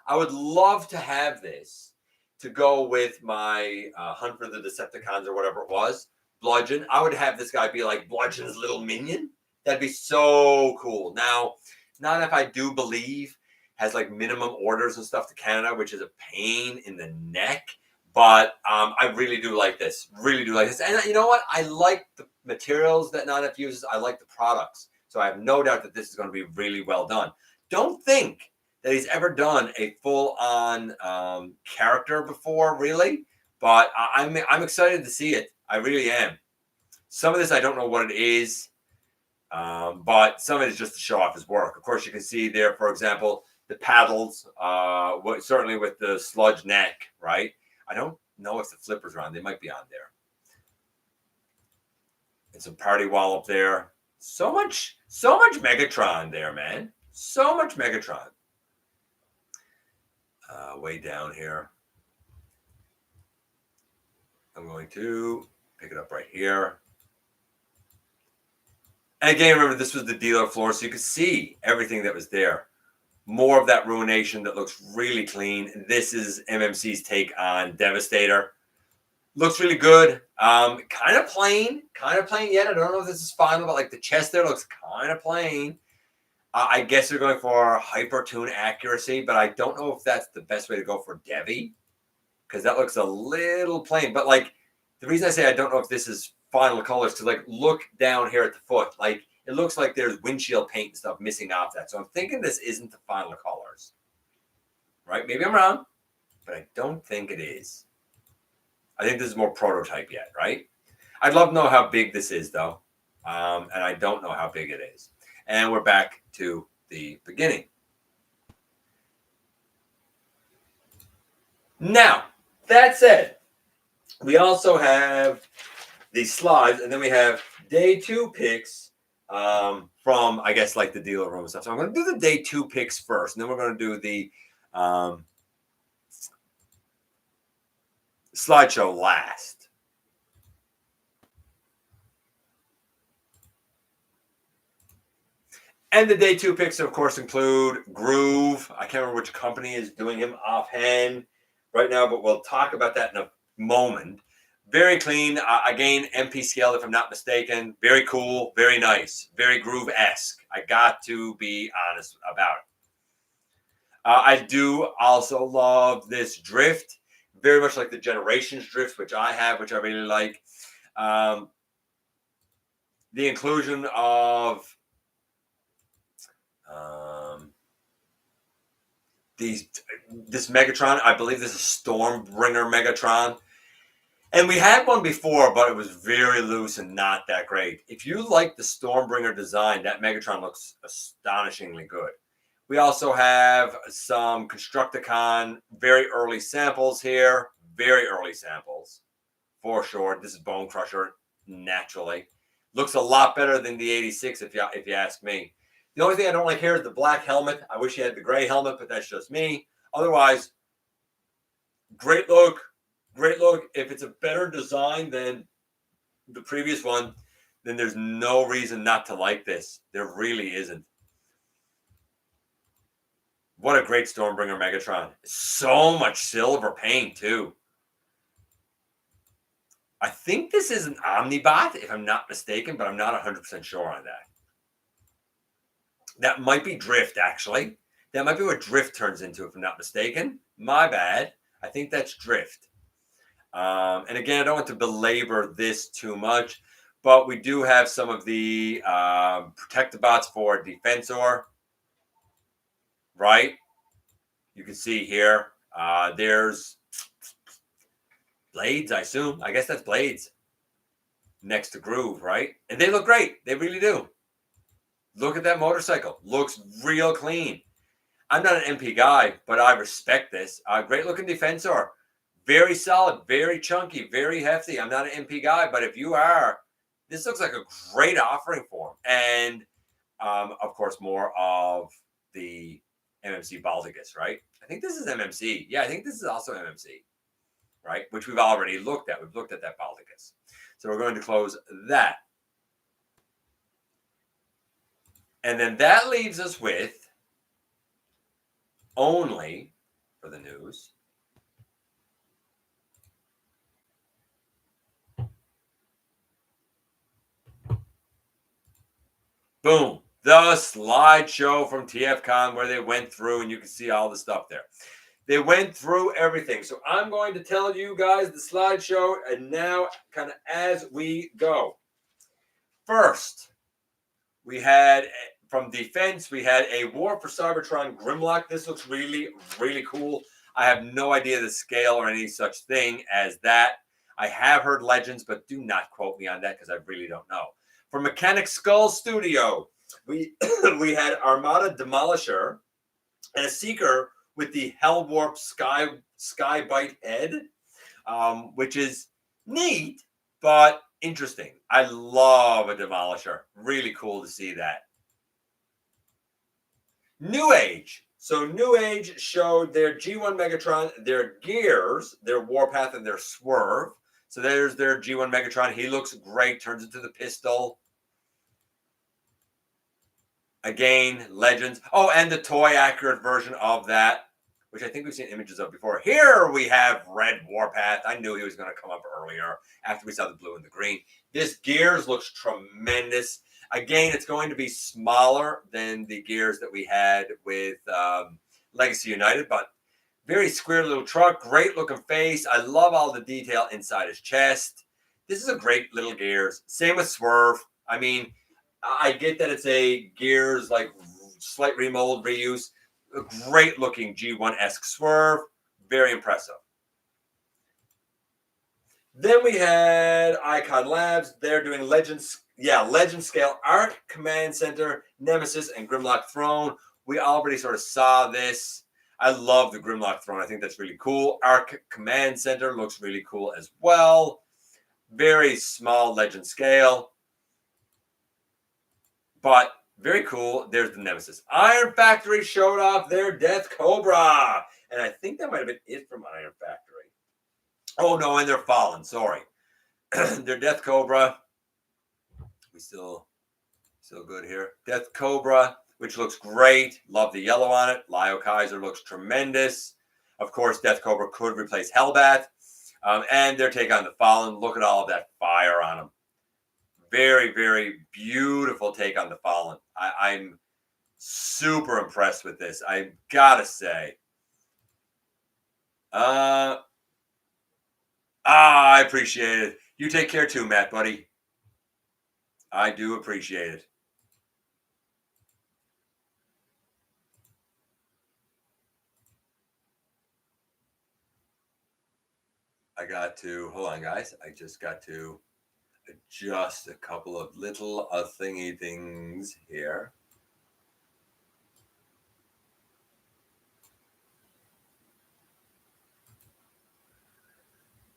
I would love to have this to go with my Hunt for the Decepticons or whatever it was. Bludgeon. I would have this guy be like Bludgeon's little minion. That'd be so cool. Now, Nanef, I do believe, has like minimum orders and stuff to Canada, which is a pain in the neck. But I really do like this. Really do like this. And you know what? I like the materials that Nanef uses. I like the products. So I have no doubt that this is going to be really well done. Don't think that he's ever done a full-on character before, really. But I'm excited to see it. I really am. Some of this, I don't know what it is. But some of it is just to show off his work. Of course, you can see there, for example, the paddles, certainly with the sludge neck, right? I don't know if the flippers are on. They might be on there. And some party wall up there. So much Megatron there, man. So much Megatron. Way down here. I'm going to pick it up right here. And again, remember, this was the dealer floor, so you could see everything that was there. More of that ruination that looks really clean. This is MMC's take on Devastator. Looks really good. Kind of plain yet. I don't know if this is final, but like the chest there looks kind of plain. I guess they're going for hyper-tune accuracy, but I don't know if that's the best way to go for Devi, because that looks a little plain. But like the reason I say I don't know if this is final colors, because like look down here at the foot, like it looks like there's windshield paint and stuff missing off that. So I'm thinking this isn't the final colors, right? Maybe I'm wrong, but I don't think it is. I think this is more prototype yet, right? I'd love to know how big this is, though. And I don't know how big it is. And we're back to the beginning. Now, that said, we also have the slides, and then we have day 2 picks from, I guess, like the dealer room and stuff. So I'm going to do the day 2 picks first, and then we're going to do the slideshow last. And the day 2 picks, of course, include Groove. I can't remember which company is doing him offhand right now, but we'll talk about that in a moment. Very clean. Again, MP scale, if I'm not mistaken. Very cool. Very nice. Very Groove-esque. I got to be honest about it. I do also love this drift. Very much like the Generations drift, which I have, which I really like. The inclusion of this Megatron, I believe this is Stormbringer Megatron. And we had one before, but it was very loose and not that great. If you like the Stormbringer design, that Megatron looks astonishingly good. We also have some Constructicon very early samples here. Very early samples, for sure. This is Bone Crusher, naturally. Looks a lot better than the 86, if you ask me. The only thing I don't like here is the black helmet. I wish he had the gray helmet, but that's just me. Otherwise, great look. Great look. If it's a better design than the previous one, then there's no reason not to like this. There really isn't. What a great Stormbringer Megatron. So much silver paint, too. I think this is an Omnibot, if I'm not mistaken, but I'm not 100% sure on that. That might be Drift, actually. That might be what Drift turns into, if I'm not mistaken. My bad. I think that's Drift. And again, I don't want to belabor this too much, but we do have some of the Protectobots for Defensor. right? You can see here, there's blades, I assume. I guess that's blades next to Groove, right? And they look great. They really do. Look at that motorcycle. Looks real clean. I'm not an MP guy, but I respect this. Great looking Defensor. Very solid, very chunky, very hefty. I'm not an MP guy, but if you are, this looks like a great offering for him. And of course, more of the MMC Balticus, right? I think this is MMC. Yeah, I think this is also MMC, right? Which we've already looked at. We've looked at that Balticus. So we're going to close that. And then that leaves us with only for the news. Boom. The slideshow from TFCon where they went through, and you can see all the stuff there. They went through everything. So I'm going to tell you guys the slideshow, and now kind of as we go. First, we had from Defense, we had a War for Cybertron Grimlock. This looks really, really cool. I have no idea the scale or any such thing as that. I have heard legends, but do not quote me on that because I really don't know. From Mechanic Skull Studio, we we had Armada Demolisher and a Seeker with the Hellwarp Skybite head, which is neat, but interesting. I love a Demolisher. Really cool to see that. Newage. So Newage showed their G1 Megatron, their gears, their Warpath, and their Swerve. So there's their G1 Megatron. He looks great. Turns into the pistol. Again, legends. Oh, and the toy accurate version of that, which I think we've seen images of before. Here we have Red Warpath. I knew he was going to come up earlier after we saw the blue and the green. This gears looks tremendous. Again, it's going to be smaller than the gears that we had with Legacy United, but very square little truck, great looking face. I love all the detail inside his chest. This is a great little gears. Same with Swerve. I mean, I get that it's a gears, like slight remold, reuse. A great looking G1-esque Swerve. Very impressive. Then we had Icon Labs. They're doing Legends. Yeah, Legend Scale Arc Command Center, Nemesis, and Grimlock Throne. We already sort of saw this. I love the Grimlock Throne. I think that's really cool. Arc Command Center looks really cool as well. Very small Legend Scale. But very cool. There's the Nemesis. Iron Factory showed off their Death Cobra. And I think that might have been it from Iron Factory. Oh, no, and they're Fallen. Sorry. Their Death Cobra. We still good here. Death Cobra, which looks great. Love the yellow on it. Lio Kaiser looks tremendous. Of course, Death Cobra could replace Hellbat. And their take on the Fallen. Look at all of that fire on them. Very, very beautiful take on the Fallen. I'm super impressed with this. I gotta say. I appreciate it. You take care too, Matt, buddy. I do appreciate it. I got to, hold on, guys. I just got to adjust a couple of little thingy things here.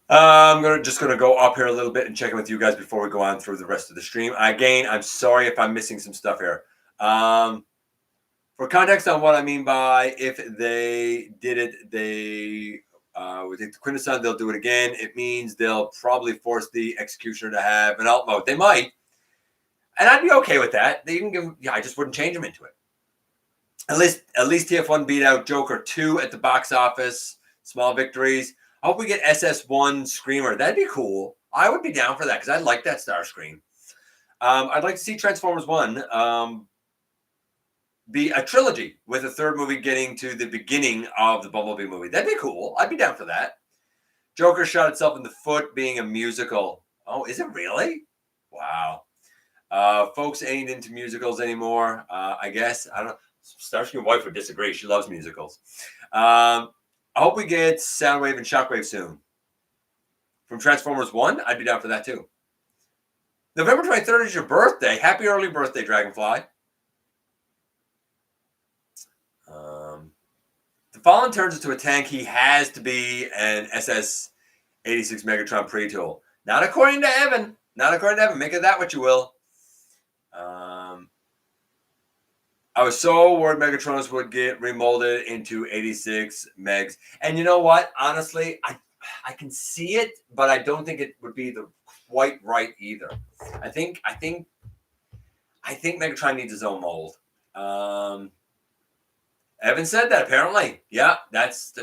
I'm just gonna go up here a little bit and check in with you guys before we go on through the rest of the stream. Again, I'm sorry if I'm missing some stuff here. For context on what I mean by if they did it, they with the Quintesson, they'll do it again. It means they'll probably force the Executioner to have an alt mode. They might, and I'd be okay with that. They even give, I just wouldn't change them into it. At least TF1 beat out Joker 2 at the box office. Small victories. I hope we get SS1 Screamer. That'd be cool. I would be down for that because I like that Starscream. I'd like to see Transformers 1 be a trilogy with a third movie getting to the beginning of the Bumblebee movie. That'd be cool. I'd be down for that. Joker shot itself in the foot being a musical. Oh, is it really? Wow. Folks ain't into musicals anymore. I guess. I don't know. Starscream wife would disagree. She loves musicals. I hope we get Soundwave and Shockwave soon. From Transformers 1, I'd be down for that too. November 23rd is your birthday. Happy early birthday, Dragonfly. The Fallen turns into a tank. He has to be an SS 86 Megatron pre-tool. Not according to Evan. Not according to Evan. Make it that what you will. I was so worried Megatronus would get remolded into 86 Megs. And you know what? Honestly, I can see it, but I don't think it would be the quite right either. I think Megatron needs his own mold. Evan said that apparently. Yeah, that's.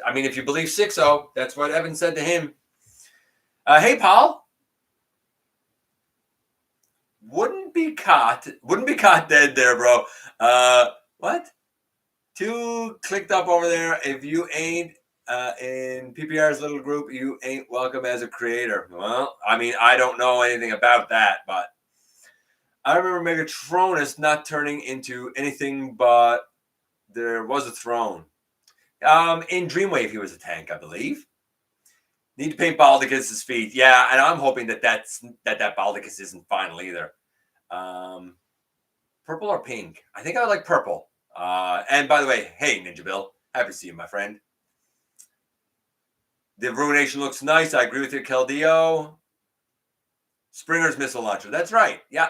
I mean, if you believe 6-0, that's what Evan said to him. Hey, Paul. Wouldn't be caught dead there, bro. What? 2 clicked up over there. If you ain't in PPR's little group, you ain't welcome as a creator. Well, I mean, I don't know anything about that, but I remember Megatronus not turning into anything but there was a throne. In Dreamwave, he was a tank, I believe. Need to paint Baldicus's feet. Yeah, and I'm hoping that Baldicus isn't final either. Purple or pink? I think I would like purple. And by the way, hey, Ninja Bill. Happy to see you, my friend. The Ruination looks nice. I agree with you, Keldeo. Springer's missile launcher. That's right. Yeah.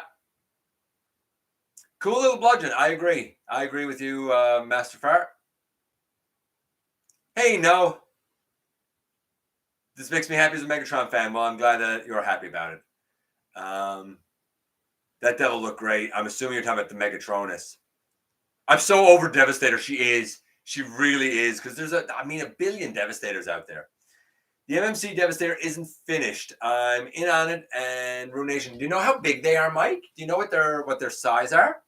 Cool little bludgeon. I agree. I agree with you, Master Fart. Hey, no. This makes me happy as a Megatron fan. Well, I'm glad that you're happy about it. That devil looked great. I'm assuming you're talking about the Megatronus. I'm so over Devastator. She is. She really is. Because there's a billion Devastators out there. The MMC Devastator isn't finished. I'm in on it. And Ruination. Do you know how big they are, Mike? Do you know what their size are?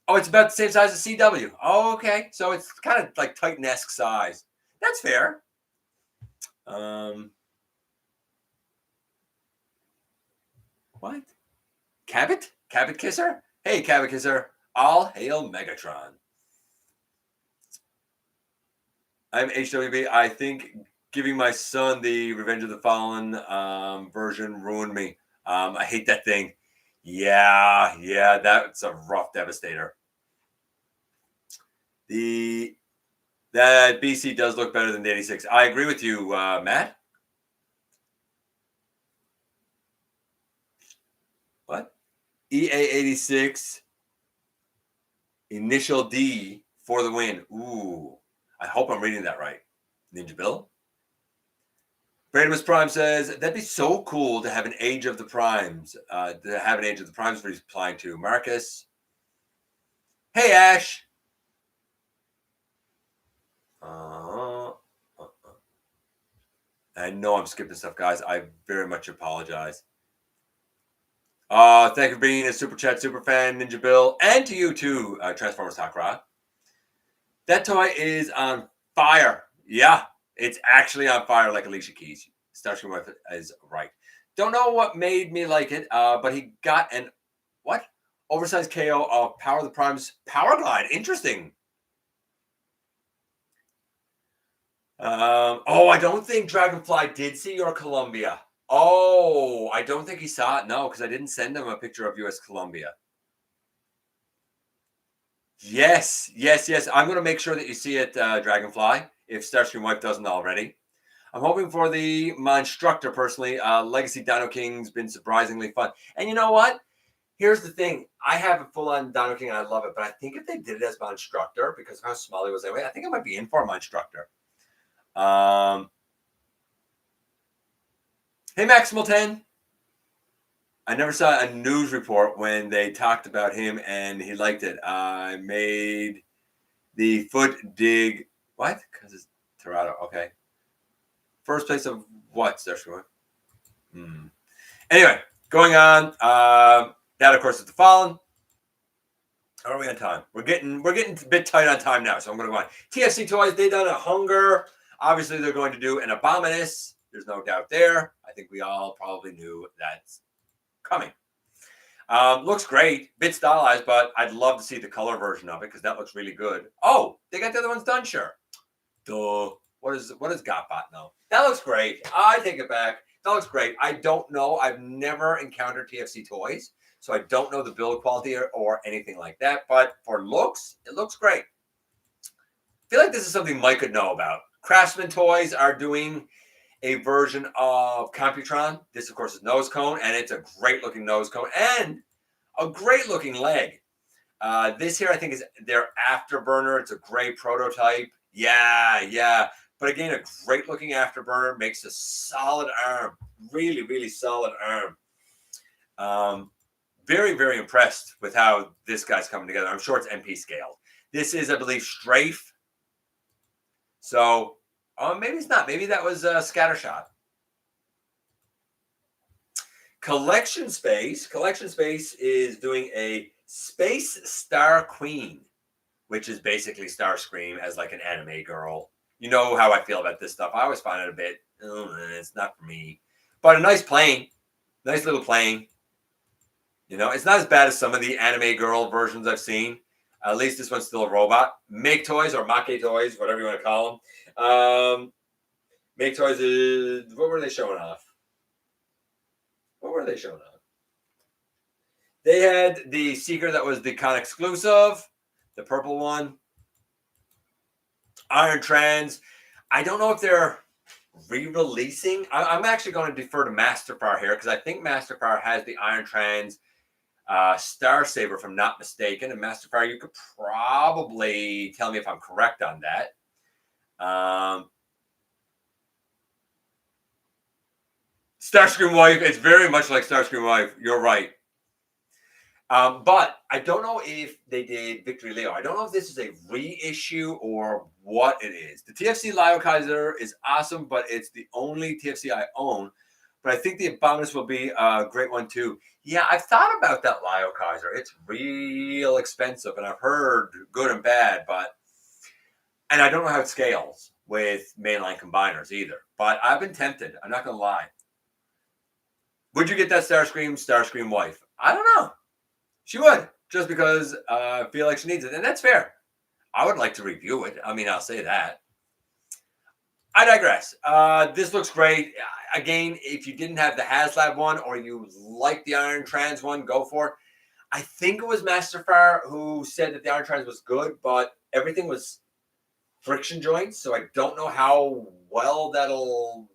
Oh, it's about the same size as CW. Oh, okay. So it's kind of like Titan-esque size. That's fair. What? Cabot? Cabot Kisser? Hey, Cabot Kisser. All hail Megatron. I'm HWB. I think giving my son the Revenge of the Fallen version ruined me. I hate that thing. Yeah, that's a rough Devastator. That BC does look better than the 86. I agree with you, Matt. What? EA86 initial D for the win. Ooh, I hope I'm reading that right. Ninja Bill. Bradymus Prime says, that'd be so cool to have an Age of the Primes. For he's applying to. Marcus. Hey, Ash. I know I'm skipping stuff, guys. I very much apologize. Thank you for being a Super Chat super fan, Ninja Bill. And to you, too, Transformers Talk Rock. That toy is on fire. Yeah, it's actually on fire like Alicia Keys. Starscream Wife is right. Don't know what made me like it, but he got an, what? Oversized KO of Power of the Primes Power Glide. Interesting. I don't think Dragonfly did see your Columbia. Oh, I don't think he saw it. No, because I didn't send him a picture of US Columbia. Yes. I'm going to make sure that you see it, Dragonfly, if Starscream Wife doesn't already. I'm hoping for the Monstructor, personally. Legacy Dino King's been surprisingly fun. And you know what? Here's the thing. I have a full-on Dino King, and I love it. But I think if they did it as Monstructor, because of how small he was anyway, I think I might be in for a Monstructor. Hey, Maximal 10. I never saw a news report when they talked about him and he liked it. I made the foot dig. What? Because it's Toronto. Okay. First place of what? Anyway, going on. That, of course, is the Fallen. How are we on time? We're getting a bit tight on time now, so I'm going to go on. TFC Toys, they done a Hunger. Obviously, they're going to do an Abominus. There's no doubt there. I think we all probably knew that's coming. Looks great, bit stylized, but I'd love to see the color version of it because that looks really good. Oh, they got the other ones done, sure. Duh. What is GotBot know? That looks great. I take it back. That looks great. I don't know. I've never encountered TFC toys, so I don't know the build quality or anything like that. But for looks, it looks great. I feel like this is something Mike could know about. Craftsman Toys are doing a version of Computron. This, of course, is nose cone, and it's a great looking nose cone and a great looking leg. This here, I think, is their Afterburner. It's a gray prototype. Yeah. But again, a great looking Afterburner makes a solid arm. Really, really solid arm. Very, very impressed with how this guy's coming together. I'm sure it's MP scaled. This is, I believe, Strafe. So, maybe it's not. Maybe that was Scattershot. Collection Space is doing a Space Star Queen, which is basically Starscream as like an anime girl. You know how I feel about this stuff. I always find it a bit, it's not for me. But a nice plane. Nice little plane. You know, it's not as bad as some of the anime girl versions I've seen. At least this one's still a robot. Make Toys or Make Toys, whatever you want to call them. Make Toys is, what were they showing off? They had the Seeker that was the con exclusive, the purple one. Iron Trans. I don't know if they're re-releasing. I'm actually going to defer to Masterfire here because I think Masterfire has the Iron Trans Star Saber, if I'm not mistaken. And Masterfire, you could probably tell me if I'm correct on that. Starscream Wife, it's very much like Starscream Wife. You're right. But I don't know if they did Victory Leo. I don't know if this is a reissue or what it is. The TFC Lio Kaiser is awesome, but it's the only TFC I own. But I think the Abominus will be a great one too. Yeah, I've thought about that Lio Kaiser. It's real expensive, and I've heard good and bad, and I don't know how it scales with mainline combiners either. But I've been tempted. I'm not going to lie. Would you get that Starscream Wife? I don't know. She would, just because I feel like she needs it. And that's fair. I would like to review it. I mean, I'll say that. I digress. This looks great. Again, if you didn't have the HasLab one or you like the Iron Trans one, go for it. I think it was Masterfire who said that the Iron Trans was good, but everything was friction joints. So I don't know how well that'll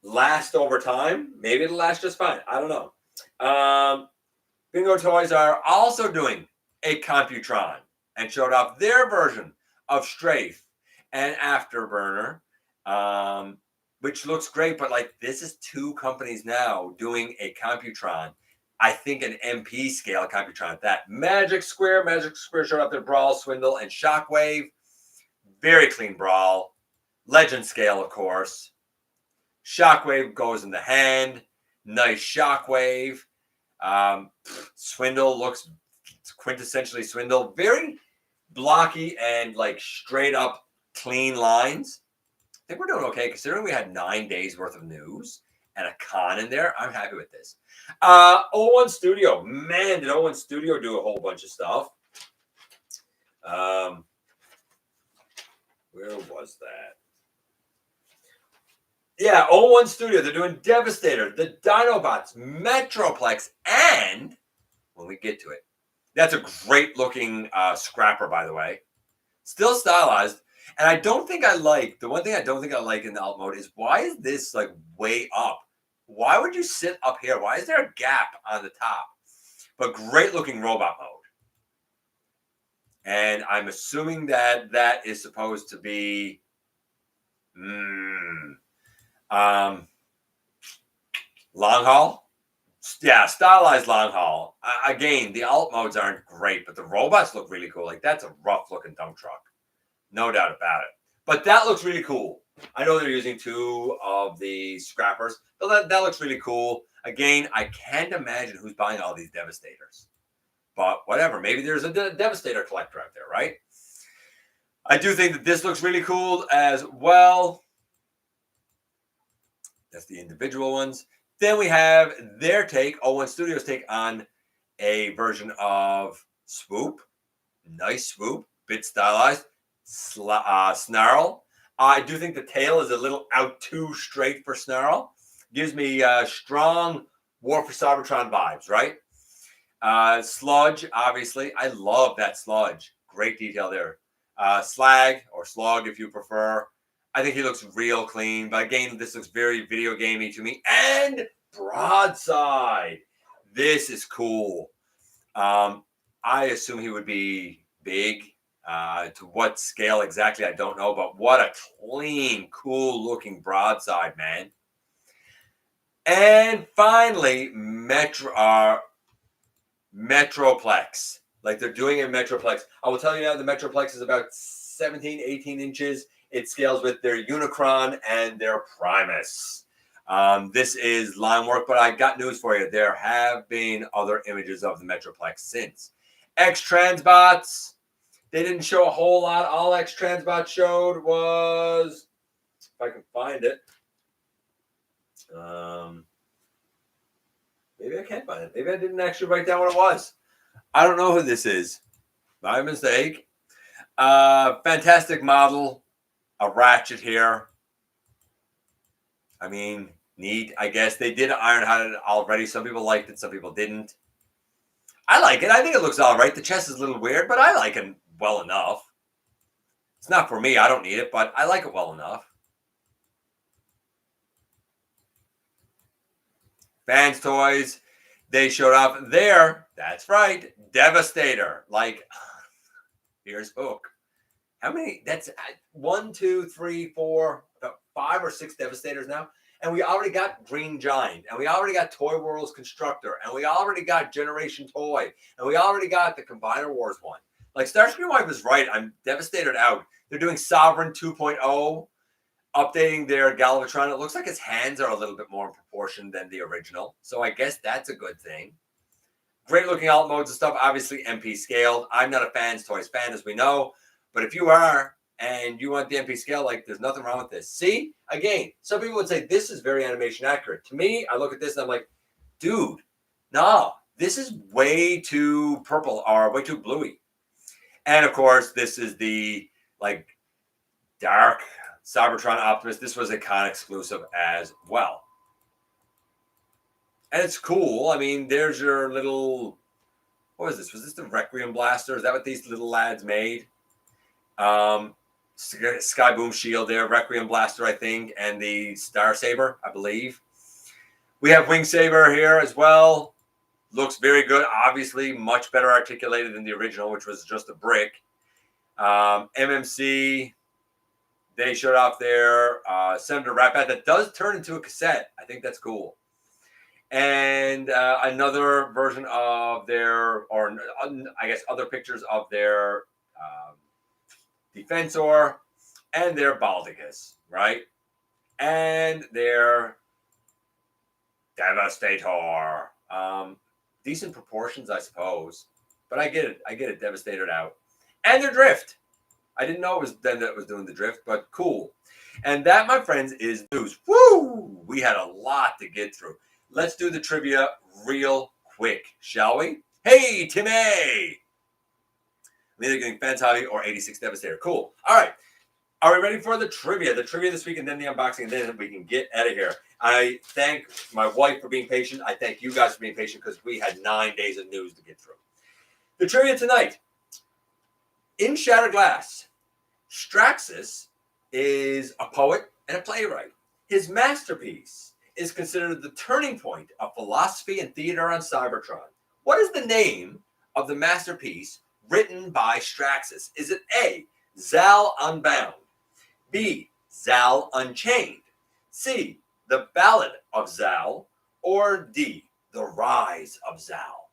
last over time. Maybe it'll last just fine. I don't know. Bingo Toys are also doing a Computron and showed off their version of Strafe and Afterburner, which looks great. But like, this is two companies now doing a Computron. I think an MP scale Computron at that. Magic Square showed up their Brawl, Swindle, and Shockwave. Very clean Brawl. Legend scale, of course. Shockwave goes in the hand. Nice Shockwave. Swindle looks quintessentially Swindle. Very blocky and like straight up clean lines. I think we're doing okay considering we had 9 days worth of news and a con in there. I'm happy with this. O1 Studio. Man, did O1 Studio do a whole bunch of stuff. Where was that? Yeah, O1 Studio. They're doing Devastator, the Dinobots, Metroplex, and when we get to it, that's a great looking scrapper, by the way. Still stylized. And I don't think I like, the one thing I don't think I like in the alt mode is why is this like way up? Why would you sit up here? Why is there a gap on the top? But great looking robot mode. And I'm assuming that that is supposed to be long haul. Yeah, stylized long haul. Again, the alt modes aren't great, but the robots look really cool. Like, that's a rough looking dump truck. No doubt about it. But that looks really cool. I know they're using 2 of the scrappers. But that looks really cool. Again, I can't imagine who's buying all these Devastators. But whatever. Maybe there's a Devastator collector out there, right? I do think that this looks really cool as well. That's the individual ones. Then we have their take, O1 Studios' take on a version of Swoop. Nice Swoop, bit stylized. Snarl. I do think the tail is a little out too straight for Snarl. Gives me strong War for Cybertron vibes, right? Sludge, obviously. I love that Sludge. Great detail there. Slag, or Slug if you prefer. I think he looks real clean. But again, this looks very video gamey to me. And Broadside. This is cool. I assume he would be big. To what scale exactly, I don't know. But what a clean, cool-looking Broadside, man. And finally, Metroplex. Like they're doing in Metroplex. I will tell you now, the Metroplex is about 17, 18 inches. It scales with their Unicron and their Primus. This is line work, but I got news for you. There have been other images of the Metroplex since. X-Transbots. They didn't show a whole lot. All X-Transbot showed was, if I can find it. Maybe I can't find it. Maybe I didn't actually write down what it was. I don't know who this is. My mistake. Fantastic model. A Ratchet here. I mean, neat. I guess they did Ironhide it already. Some people liked it. Some people didn't. I like it. I think it looks all right. The chest is a little weird, but I like it well enough. It's not for me. I don't need it, but I like it well enough. Fans Toys, they showed off there. That's right, Devastator. Like, here's Hook. How many? That's 1, 2, 3, 4, about 5 or 6 Devastators now. And we already got Green Giant. And we already got Toy World's Constructor. And we already got Generation Toy. And we already got the Combiner Wars one. Like, Starscream Wife is right. I'm Devastated out. They're doing Sovereign 2.0. Updating their Galvatron. It looks like his hands are a little bit more in proportion than the original. So I guess that's a good thing. Great looking alt modes and stuff. Obviously MP scaled. I'm not a Fans Toys fan, as we know. But if you are and you want the MP scale, like, there's nothing wrong with this. See? Again, some people would say this is very animation accurate. To me, I look at this and I'm like, dude, no. This is way too purple or way too bluey. And of course, this is the, like, dark Cybertron Optimus. This was a con exclusive as well. And it's cool. I mean, there's your little, what was this? Was this the Requiem Blaster? Is that what these little lads made? Sky Boom Shield there, Requiem Blaster, I think, and the Star Saber, I believe. We have Wing Saber here as well. Looks very good. Obviously, much better articulated than the original, which was just a brick. MMC. They showed off their Senator Ratbat that does turn into a cassette. I think that's cool. And another version of their, or I guess other pictures of their Defensor and their Baldicus, right? And their Devastator. Decent proportions, I suppose. But I get it. I get it. Devastated out. And their Drift. I didn't know it was them that was doing the Drift, but cool. And that, my friends, is news. Woo! We had a lot to get through. Let's do the trivia real quick, shall we? Hey, Timmy! I'm either getting Fans Hobby or 86 Devastator. Cool. All right. Are we ready for the trivia? The trivia this week and then the unboxing, and then we can get out of here. I thank my wife for being patient. I thank you guys for being patient because we had 9 days of news to get through. The trivia tonight. In Shattered Glass, Straxus is a poet and a playwright. His masterpiece is considered the turning point of philosophy and theater on Cybertron. What is the name of the masterpiece written by Straxus? Is it A, Zal Unbound, B, Zal Unchained, C, The Ballad of Zal, or D, The Rise of Zal?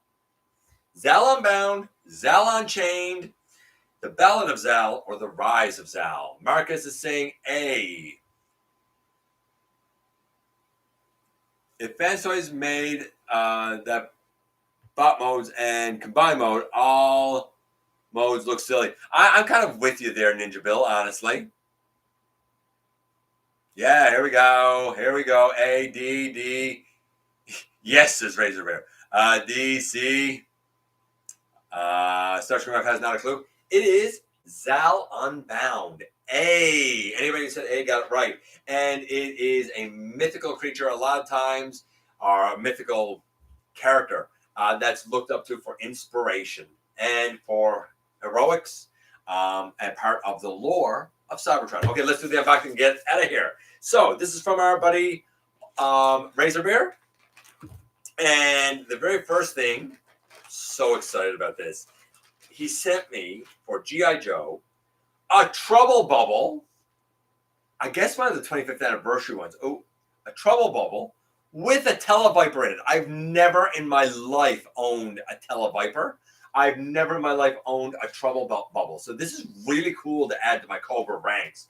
Zal Unbound, Zal Unchained, The Ballad of Zal, or The Rise of Zal? Marcus is saying A. If Fans Toys made that bot modes and combine mode, all modes look silly. I'm kind of with you there, Ninja Bill, honestly. Yeah, here we go. Here we go. A, D, D. Yes, says Razor Bear. DC. Starscream Wife has not a clue. It is Zal Unbound. A. Anybody who said A got it right. And it is a mythical creature. A lot of times, or a mythical character that's looked up to for inspiration and for heroics, and part of the lore of Cybertron. Okay, let's do the unboxing and get out of here. So this is from our buddy Razor Bear. And the very first thing, so excited about this, he sent me for G.I. Joe a Trouble Bubble. I guess one of the 25th anniversary ones. Oh, a Trouble Bubble with a Televiper in it. I've never in my life owned a Televiper. I've never in my life owned a Trouble Bubble. So this is really cool to add to my Cobra ranks.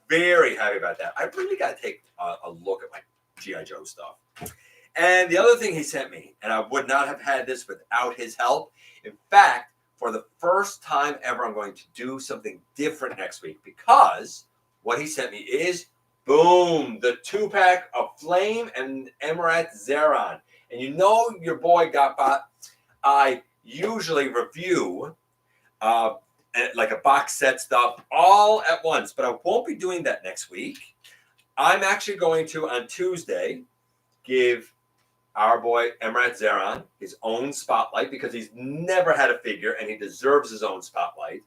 Very happy about that. I really got to take a look at my G.I. Joe stuff. And the other thing he sent me, and I would not have had this without his help. In fact, for the first time ever, I'm going to do something different next week, because what he sent me is, boom, the 2-pack of Flame and Emerald Zeron. And you know your boy GotBot, I usually review like a box set stuff all at once, but I won't be doing that next week. I'm actually going to, on Tuesday, give our boy Emerald Zeron his own spotlight, because he's never had a figure and he deserves his own spotlight.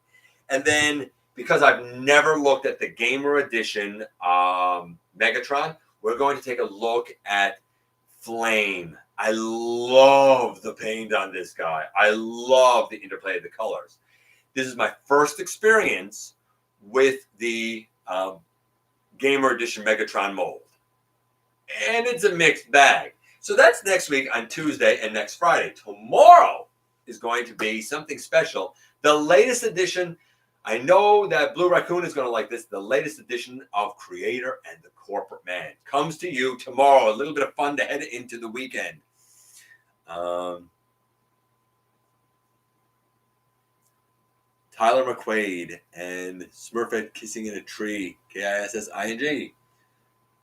And then, because I've never looked at the Gamer Edition Megatron, we're going to take a look at Flame. I love the paint on this guy. I love the interplay of the colors. This is my first experience with the Gamer Edition Megatron mold. And it's a mixed bag. So that's next week on Tuesday and next Friday. Tomorrow is going to be something special. The latest edition, I know that Blue Raccoon is going to like this, the latest edition of Creator and the Corporate Man comes to you tomorrow. A little bit of fun to head into the weekend. Tyler McQuaid and Smurfette kissing in a tree. Kising.